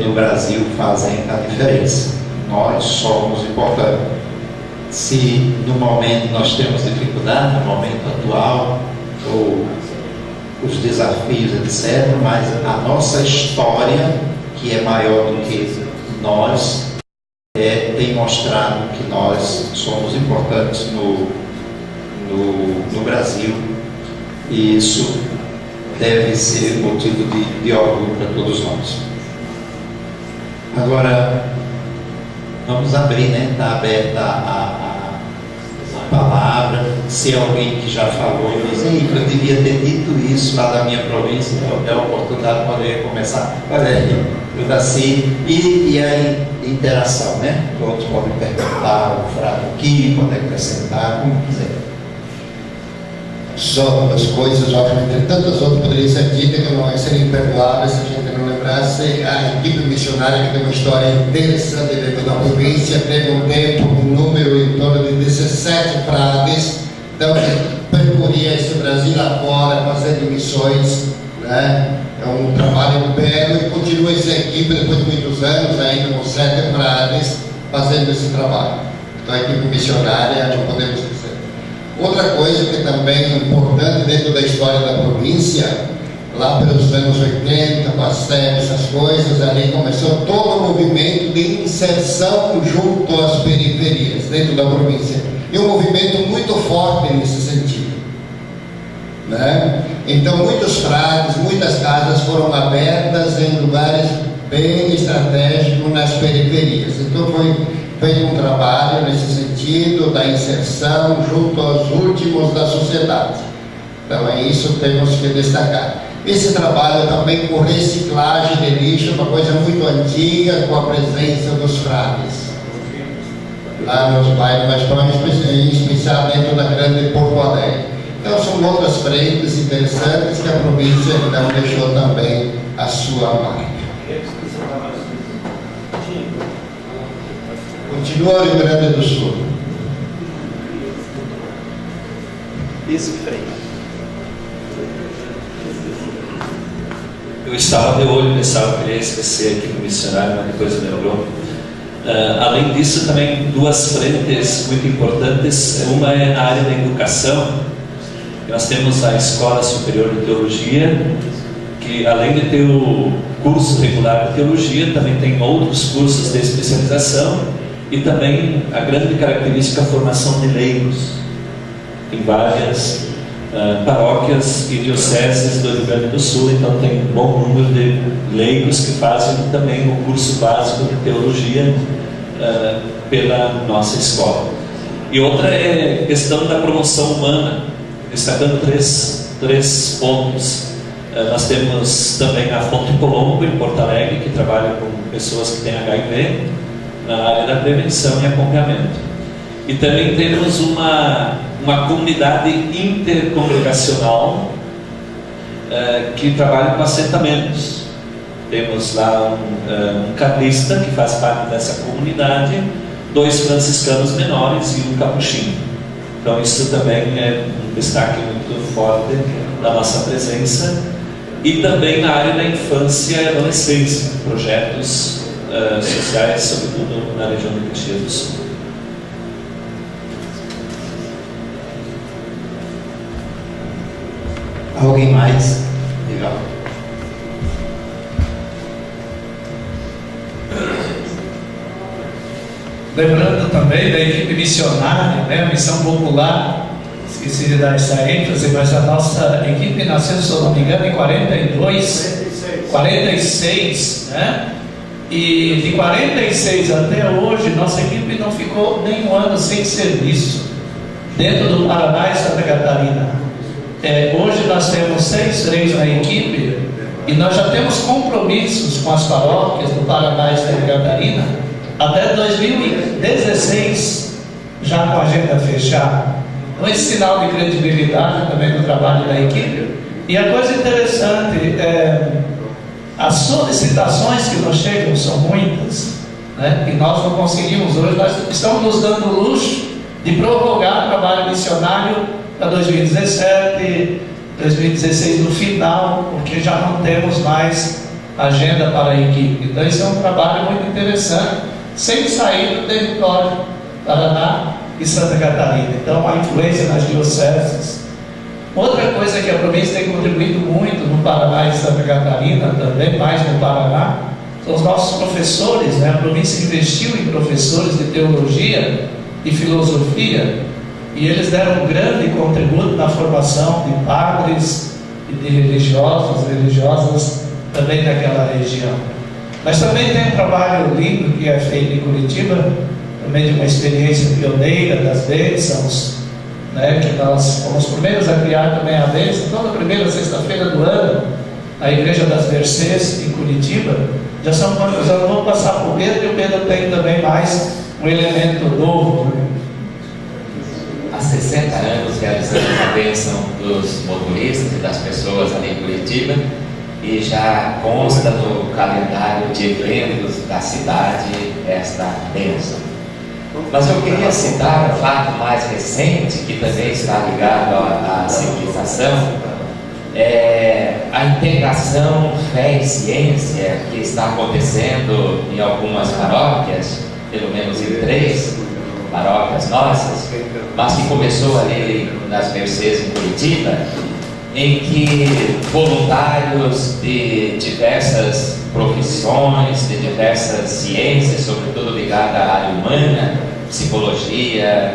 no Brasil fazem a diferença. Nós somos importantes. Se no momento nós temos dificuldade, no momento atual, ou os desafios, etc., mas a nossa história, que é maior do que nós, tem mostrado que nós somos importantes no Brasil, e isso deve ser motivo de orgulho para todos nós. Agora, vamos abrir, né? Está aberta a palavra. Se alguém que já falou diz: "Ei, eu devia ter dito isso lá da minha província", é a oportunidade de poder começar. Olha aí, o Daci, e a interação, né? Todos podem perguntar, o frade aqui, pode acrescentar, como quiser. Só duas coisas, obviamente, tantas outras poderiam ser ditas que não seriam imperdoáveis se a gente não lembrasse. A equipe missionária, que tem uma história interessante dentro da província, teve um tempo, um número em torno de 17 frades, então percorria esse Brasil afora, fazendo missões, né? É um trabalho belo e continua essa equipe depois de muitos anos, ainda com 7 frades, fazendo esse trabalho. Então a equipe missionária não podemos esquecer. Outra coisa que também é importante dentro da história da província, lá pelos anos 80, passando essas coisas, ali começou todo o movimento de inserção junto às periferias dentro da província. E um movimento muito forte nesse sentido, né? Então muitos frades, muitas casas foram abertas em lugares bem estratégico nas periferias. Então foi feito um trabalho nesse sentido da inserção junto aos últimos da sociedade. Então é isso que temos que destacar. Esse trabalho também com reciclagem de lixo, uma coisa muito antiga, com a presença dos frades lá nos bairros mais próximos, em especial dentro da grande Porto Alegre. Então são outras frentes interessantes que a província então deixou também a sua marca. Continua o Rio Grande do Sul. Isso, Frei. Eu estava de olho nessa, eu queria esquecer aqui no missionário, mas depois eu lembrou. Além disso, também duas frentes muito importantes. Uma é a área da educação. Nós temos a Escola Superior de Teologia, que além de ter o curso regular de teologia, também tem outros cursos de especialização e também a grande característica é a formação de leigos em várias paróquias e dioceses do Rio Grande do Sul. Então tem um bom número de leigos que fazem também o curso básico de teologia pela nossa escola. E outra é a questão da promoção humana, destacando três pontos. Nós temos também a Fonte Colombo em Porto Alegre, que trabalha com pessoas que têm HIV na área da prevenção e acompanhamento. E também temos uma comunidade intercongregacional que trabalha com assentamentos. Temos lá um carlista que faz parte dessa comunidade, 2 franciscanos menores e um capuchinho. Então isso também é um destaque muito forte da nossa presença. E também na área da infância e adolescência, projetos sociais, sobretudo na região de Caxias do Sul. Alguém mais? Legal. Lembrando também da equipe missionária, né, a missão popular, esqueci de dar essa ênfase, mas a nossa equipe nasceu, se eu não me engano, em 46, né? E de 46 até hoje, nossa equipe não ficou nem um ano sem serviço dentro do Paraná e Santa Catarina. Hoje nós temos 6 freis na equipe e nós já temos compromissos com as paróquias do Paraná e Santa Catarina até 2016, já com a agenda fechada. Então, esse sinal de credibilidade também do trabalho da equipe. E a coisa interessante as solicitações que nos chegam são muitas, né? E nós não conseguimos hoje, nós estamos nos dando o luxo de prorrogar o trabalho missionário para 2017, 2016 no final, porque já não temos mais agenda para a equipe. Então esse é um trabalho muito interessante, sem sair do território Paraná e Santa Catarina. Então a influência nas dioceses. Outra coisa que a província tem contribuído muito no Paraná e Santa Catarina, também mais no Paraná, são os nossos professores, né? A província investiu em professores de teologia e filosofia, e eles deram um grande contributo na formação de padres e de religiosos, religiosas também naquela região. Mas também tem um trabalho lindo que é feito em Curitiba, também de uma experiência pioneira das bênçãos, né, que nós fomos os primeiros a criar também a bênção, toda primeira sexta-feira do ano, na Igreja das Mercês, em Curitiba. Já são quantos anos? Vamos passar por Pedro, e o Pedro tem também mais um elemento novo. Há 60 anos realizando a bênção dos motoristas e das pessoas ali em Curitiba, e já consta no calendário de eventos da cidade esta bênção. Mas eu queria citar um fato mais recente, que também está ligado à civilização, a integração fé e ciência que está acontecendo em algumas paróquias, pelo menos em 3 paróquias nossas, mas que começou ali nas Mercês em Curitiba, em que voluntários de diversas profissões, de diversas ciências, sobretudo ligada à área humana, psicologia,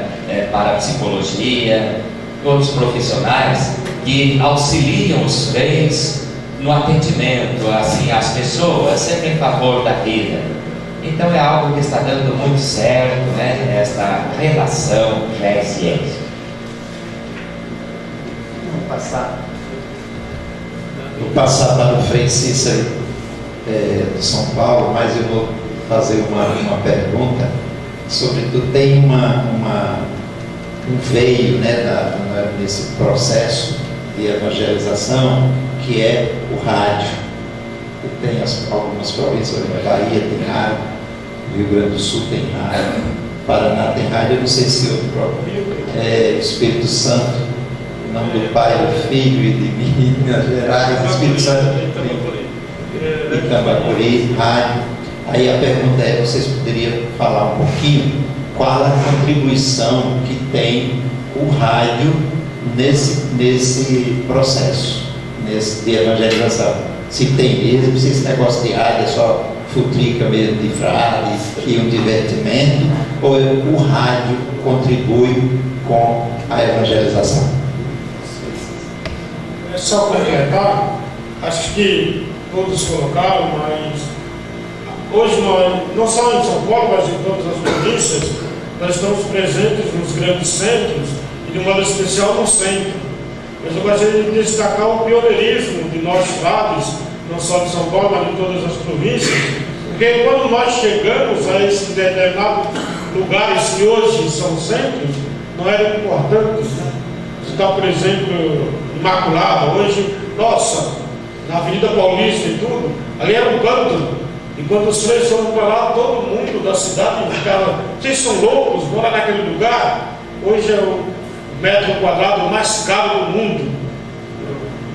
parapsicologia, todos profissionais que auxiliam os freis no atendimento assim, às pessoas, sempre em favor da vida. Então é algo que está dando muito certo, né? Esta relação fé e ciência. Vamos passar. Vou passar para o Frei Cícero de São Paulo, mas eu vou fazer uma pergunta. Sobretudo tem um veio, né, nesse processo de evangelização, que é o rádio. Tem algumas províncias, Bahia tem rádio, Rio Grande do Sul tem rádio, Paraná tem rádio, eu não sei se o próprio Espírito Santo, em nome do Pai, do Filho e de Minas Gerais, Espírito Santo, de Cambacuri, rádio. Aí a pergunta é, vocês poderiam falar um pouquinho qual a contribuição que tem o rádio nesse processo, de evangelização? Se tem mesmo, se esse negócio de rádio é só futrica mesmo de frade e um divertimento, ou o rádio contribui com a evangelização? É só completar, acho que todos colocaram, mas hoje nós, não só em São Paulo, mas em todas as províncias, nós estamos presentes nos grandes centros e de modo especial no centro. Mas eu gostaria de destacar o pioneirismo de nós frades, não só de São Paulo, mas de todas as províncias, porque quando nós chegamos a esses determinados lugares que hoje são centros, não eram importantes, né? Você está, por exemplo, Imaculada, hoje, nossa, na Avenida Paulista e tudo, ali era um pântano. E quando os freios foram para lá, todo mundo da cidade ficava, vocês são loucos, morar naquele lugar? Hoje é o metro quadrado mais caro do mundo.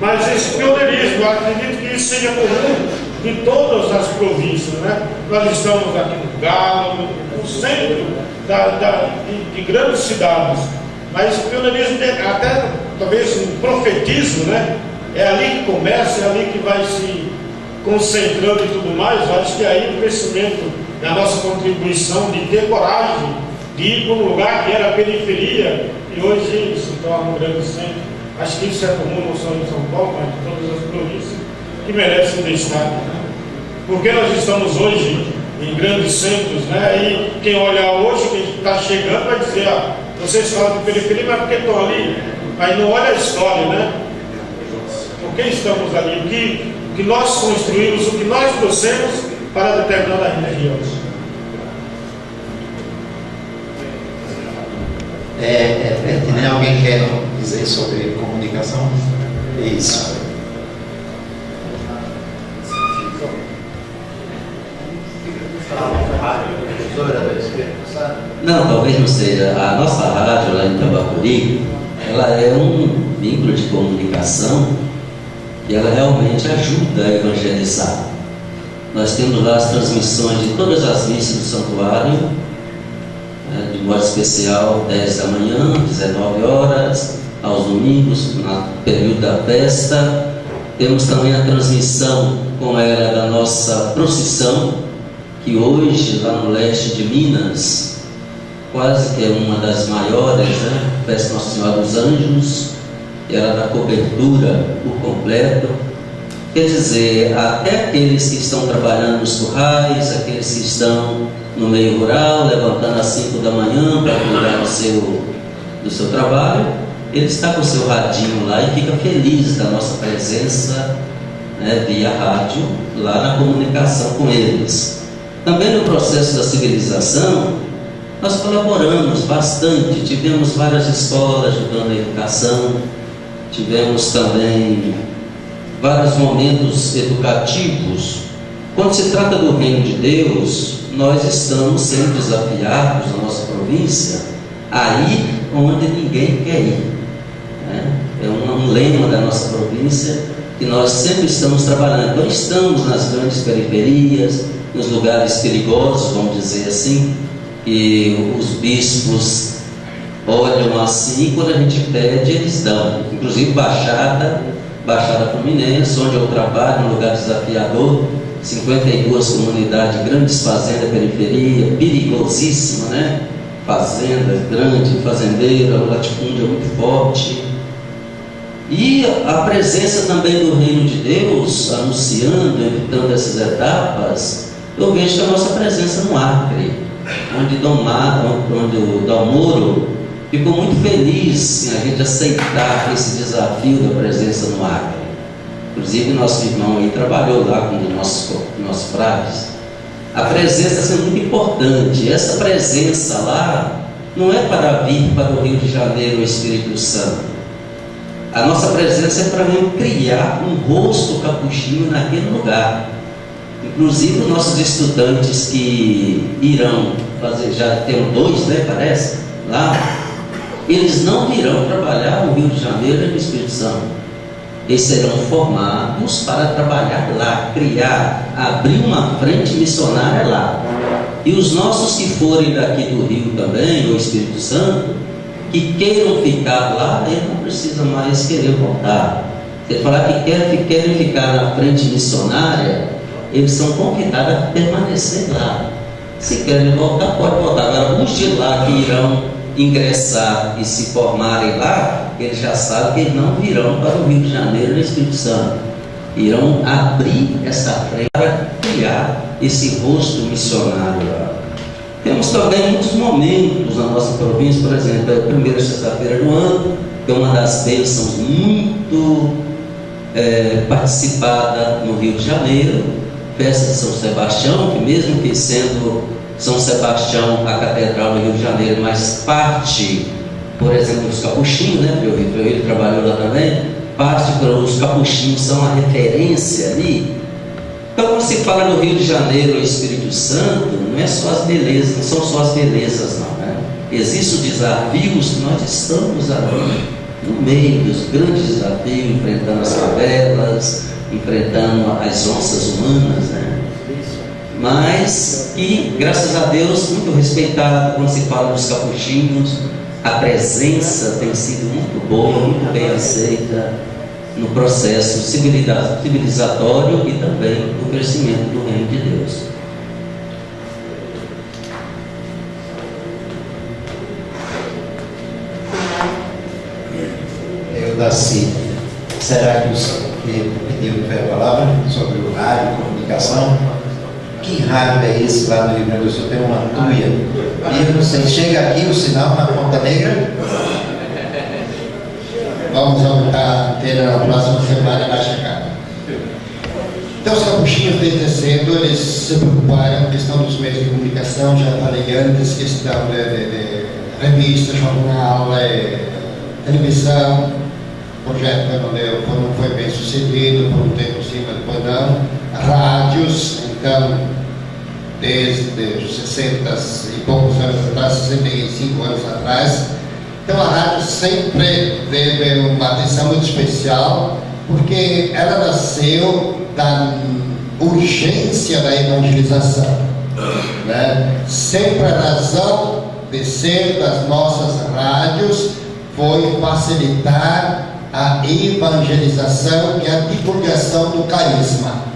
Mas esse pioneirismo, eu acredito que isso seja comum em todas as províncias, né? Nós estamos aqui no Galo, no centro de grandes cidades, mas o pioneirismo, até talvez um profetismo, né? É ali que começa, é ali que vai se concentrando e tudo mais. Eu acho que aí o crescimento da nossa contribuição de ter coragem de ir para um lugar que era periferia e hoje se torna um grande centro. Acho que isso é comum não só em São Paulo, mas em todas as províncias, que merecem destaque, né? Porque nós estamos hoje em grandes centros, né? E quem olhar hoje, quem está chegando, vai dizer, vocês falam de periferia, mas por que estão ali? Mas não olha a história, né? Por que estamos ali? O que nós construímos, o que nós trouxemos para determinada região. Alguém quer dizer sobre comunicação? Isso. Não, talvez não seja. A nossa rádio lá em Cambacuri, ela é um vínculo de comunicação e ela realmente ajuda a evangelizar. Nós temos lá as transmissões de todas as missas do santuário, de modo especial 10 da manhã, 19 horas, aos domingos, no período da festa. Temos também a transmissão com ela da nossa procissão, que hoje lá no leste de Minas, quase que é uma das maiores, né? Festa Nossa Senhora dos Anjos, e ela dá cobertura por completo. Quer dizer, até aqueles que estão trabalhando nos currais, aqueles que estão no meio rural, levantando às 5 da manhã para cuidar do seu trabalho, ele está com o seu radinho lá e fica feliz da nossa presença, né, via rádio, lá na comunicação com eles. Também no processo da civilização, nós colaboramos bastante, tivemos várias escolas ajudando a educação, tivemos também vários momentos educativos. Quando se trata do reino de Deus, nós estamos sendo desafiados na nossa província a ir onde ninguém quer ir, né? É um lema da nossa província que nós sempre estamos trabalhando. Então estamos nas grandes periferias, nos lugares perigosos, vamos dizer assim, que os bispos olham assim, quando a gente pede, eles dão. Inclusive Baixada Fluminense, onde eu trabalho, um lugar desafiador, 52 comunidades, grandes fazendas, periferia, perigosíssima, né? Fazenda grande, fazendeira, o latifúndio é muito forte. E a presença também do reino de Deus, anunciando, evitando essas etapas, eu vejo a nossa presença no Acre, onde o Dom Moro ficou muito feliz em a gente aceitar esse desafio da presença no Acre. Inclusive, nosso irmão aí trabalhou lá com os nossos frades. A presença está sendo muito importante. Essa presença lá não é para vir para o Rio de Janeiro, o Espírito Santo. A nossa presença é para criar um rosto capuchinho naquele lugar. Inclusive, os nossos estudantes que irão fazer, já tem 2, né, parece, lá, eles não virão trabalhar no Rio de Janeiro e no Espírito Santo. Eles serão formados para trabalhar lá, criar, abrir uma frente missionária lá. E os nossos que forem daqui do Rio também, do Espírito Santo, que queiram ficar lá, eles não precisam mais querer voltar. Se ele falar que querem ficar na frente missionária, eles são convidados a permanecer lá. Se querem voltar, pode voltar. Agora, os de lá que irão ingressar e se formarem lá, eles já sabem que eles não virão para o Rio de Janeiro e Espírito Santo. Irão abrir essa frente para criar esse rosto missionário lá. Temos também muitos momentos na nossa província, por exemplo, a primeira sexta-feira do ano, que é uma das bênçãos muito participada no Rio de Janeiro, festa de São Sebastião, que mesmo que sendo São Sebastião a catedral do Rio de Janeiro, mas parte, por exemplo, dos capuchinhos, né? Ele trabalhou lá também, parte para os capuchinhos são a referência ali. Então, quando se fala no Rio de Janeiro e Espírito Santo, não é só as belezas, não são só as belezas, não, né? Existem os desafios que nós estamos ali, no meio dos grandes desafios, enfrentando as favelas, enfrentando as onças humanas, né? Mas que, graças a Deus, muito respeitado quando se fala dos capuchinhos, a presença tem sido muito boa, muito bem aceita no processo civilizatório e também no crescimento do reino de Deus. Daci, será que os que pediram a palavra sobre o rádio, comunicação? Que rádio é esse lá no Rio Grande do Sul? Tem uma tuia. E não sei, chega aqui o sinal na Ponta Negra? Vamos aumentar a antena na próxima semana e vai chegar. Então, os capuchinhos, desde cedo, eles se preocuparam com a questão dos meios de comunicação. Já falei antes, questão de revista, jornal, televisão. O projeto não foi bem sucedido, por um tempo sim, mas depois não. Rádios, então, desde 60 e poucos anos atrás, 65 anos atrás. Então a rádio sempre teve uma atenção muito especial, porque ela nasceu da urgência da evangelização, né? Sempre a razão de ser das nossas rádios foi facilitar a evangelização e a divulgação do carisma.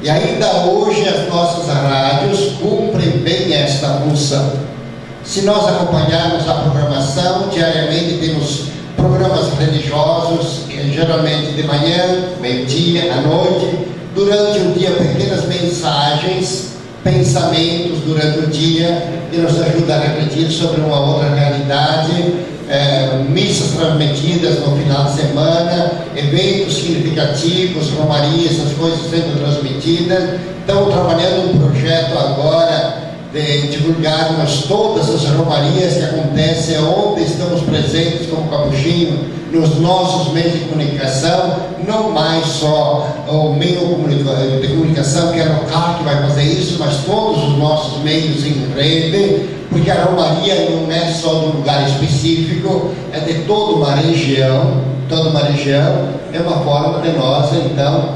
E ainda hoje as nossas rádios cumprem bem esta função. Se nós acompanharmos a programação, diariamente temos programas religiosos, geralmente de manhã, meio-dia, à noite. Durante o dia, pequenas mensagens, pensamentos durante o dia, que nos ajudam a refletir sobre uma outra realidade. Missas transmitidas no final de semana, eventos significativos, romarias, essas coisas sendo transmitidas. Estamos trabalhando um projeto agora de divulgarmos todas as romarias que acontecem onde estamos presentes como capuchinho, nos nossos meios de comunicação, não mais só o meio de comunicação que é local que vai fazer isso, mas todos os nossos meios em rede, porque a romaria não é só de um lugar específico, é de toda uma região, é uma forma de nós então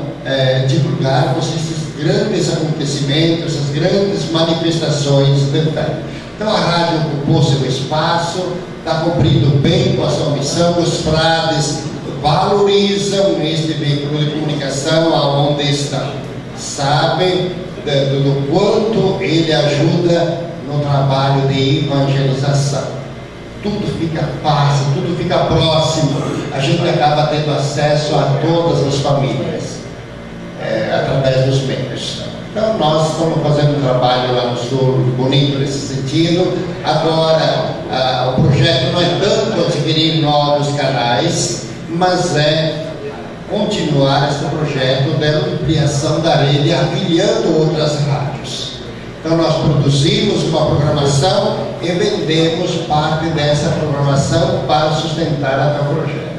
divulgarmos esses grandes acontecimentos, essas grandes manifestações de fé. Então a rádio ocupou seu espaço, está cumprindo bem com a sua missão. Os frades valorizam este veículo de comunicação aonde está, sabem do quanto ele ajuda no trabalho de evangelização. tudo fica fácil, tudo fica próximo, a gente acaba tendo acesso a todas as famílias, através dos meios. Então nós estamos fazendo um trabalho lá no Sul bonito nesse sentido. Agora, o projeto não é tanto adquirir novos canais, mas é continuar esse projeto da ampliação da rede, afiliando outras rádios. Então nós produzimos uma programação e vendemos parte dessa programação para sustentar até o projeto.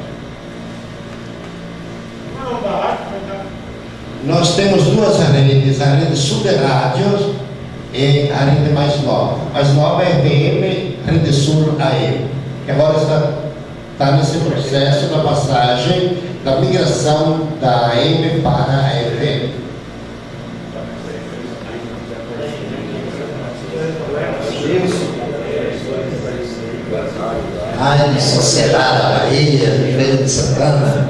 Nós temos duas redes, a rede Sul de Rádios e a rede mais nova. Mais nova é FM, Rede Sul AM, que agora está nesse processo da passagem, da migração da AM para a FM. Rádio Sociedade da Bahia, de Feira de Santana.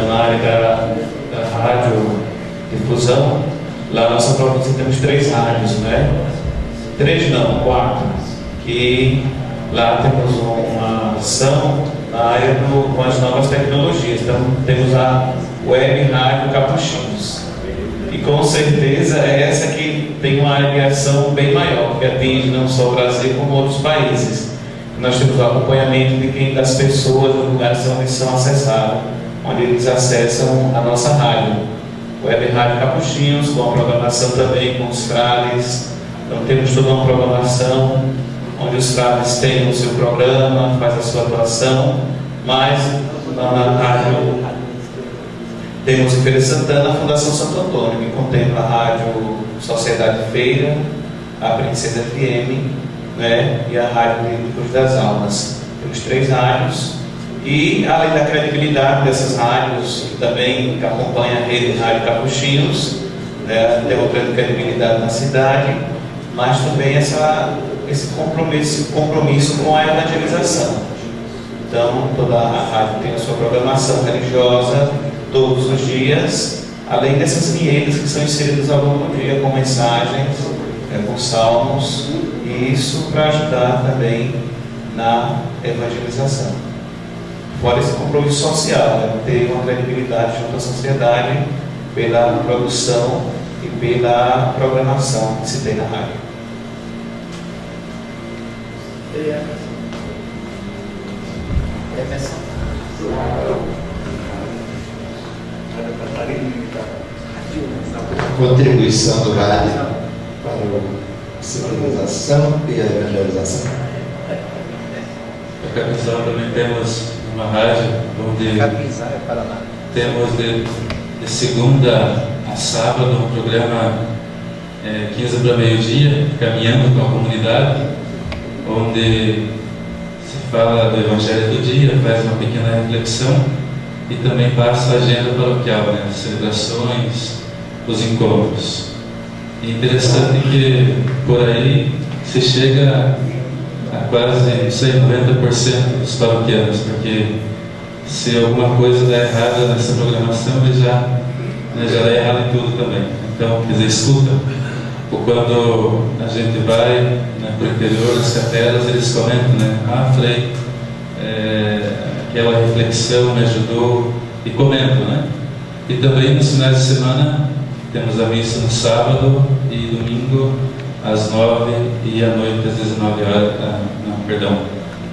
Na área da rádio difusão, lá na nossa província temos 3 rádios, né? 3 não, 4. Que lá temos uma ação na área com as novas tecnologias. Então temos a Web Rádio Capuchinhos. E com certeza é essa que tem uma ligação bem maior, que atinge não só o Brasil como outros países. Nós temos o acompanhamento das pessoas nos lugares onde são acessados, onde eles acessam a nossa rádio. Web Rádio Capuchinhos, com a programação também com os frades. Então temos toda uma programação onde os frades têm o seu programa, faz a sua atuação, mas na rádio temos em Feira de Santana a Fundação Santo Antônio, que contempla a Rádio Sociedade Feira, a Princesa FM, né, e a Rádio de Cruz das Almas. Temos 3 rádios e, além da credibilidade dessas rádios, que também acompanha a rede Rádio Capuchinhos, né, derrotando credibilidade na cidade, mas também esse compromisso com a evangelização. Então, toda a rádio tem a sua programação religiosa todos os dias, além dessas vinhetas que são inseridas ao longo do dia, com mensagens, com salmos, e isso para ajudar também na evangelização. Fora esse compromisso social, né, ter uma credibilidade junto à sociedade pela produção e pela programação que se tem na rádio. Contribuição do rádio para a civilização e a evangelização. A Capinzal também temos uma rádio onde temos de segunda a sábado um programa 15 para meio-dia, caminhando com a comunidade, onde se fala do Evangelho do dia, faz uma pequena reflexão e também passa a agenda paroquial, né? As celebrações, os encontros. E interessante que por aí se chega a quase, não sei, 90% dos paroquianos, porque se alguma coisa dá errada nessa programação, ele já dá errado em tudo também. Então, quer dizer, escuta. Ou quando a gente vai, né, para o interior das capelas, eles comentam, né? Frei, aquela reflexão me ajudou, e comentam, né? E também nos finais de semana temos a missa no sábado e domingo às 9 e à noite às 19 horas,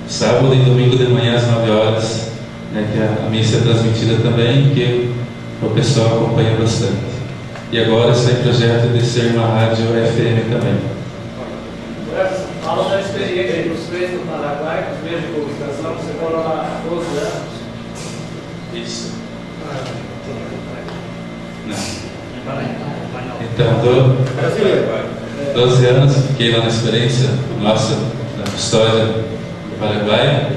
sábado e domingo de manhã às 9 horas, né, que a missa é transmitida também, que o pessoal acompanha bastante. E agora está em projeto de ser uma rádio FM também. Fala da experiência dos feitos no Paraguai, com os meios de comunicação, você mora lá há 12 anos. Isso. Não. Então, 12 anos, fiquei lá na experiência nossa, da custódia do Paraguai,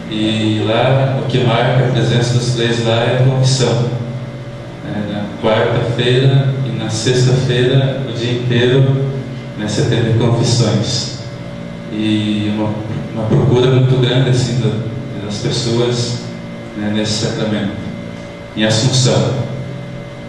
e lá o que marca a presença dos 3 lá é a confissão. Na quarta-feira e na sexta-feira, o dia inteiro, né, você teve confissões. E uma procura muito grande assim, das pessoas, né, nesse sacramento. Em Assunção.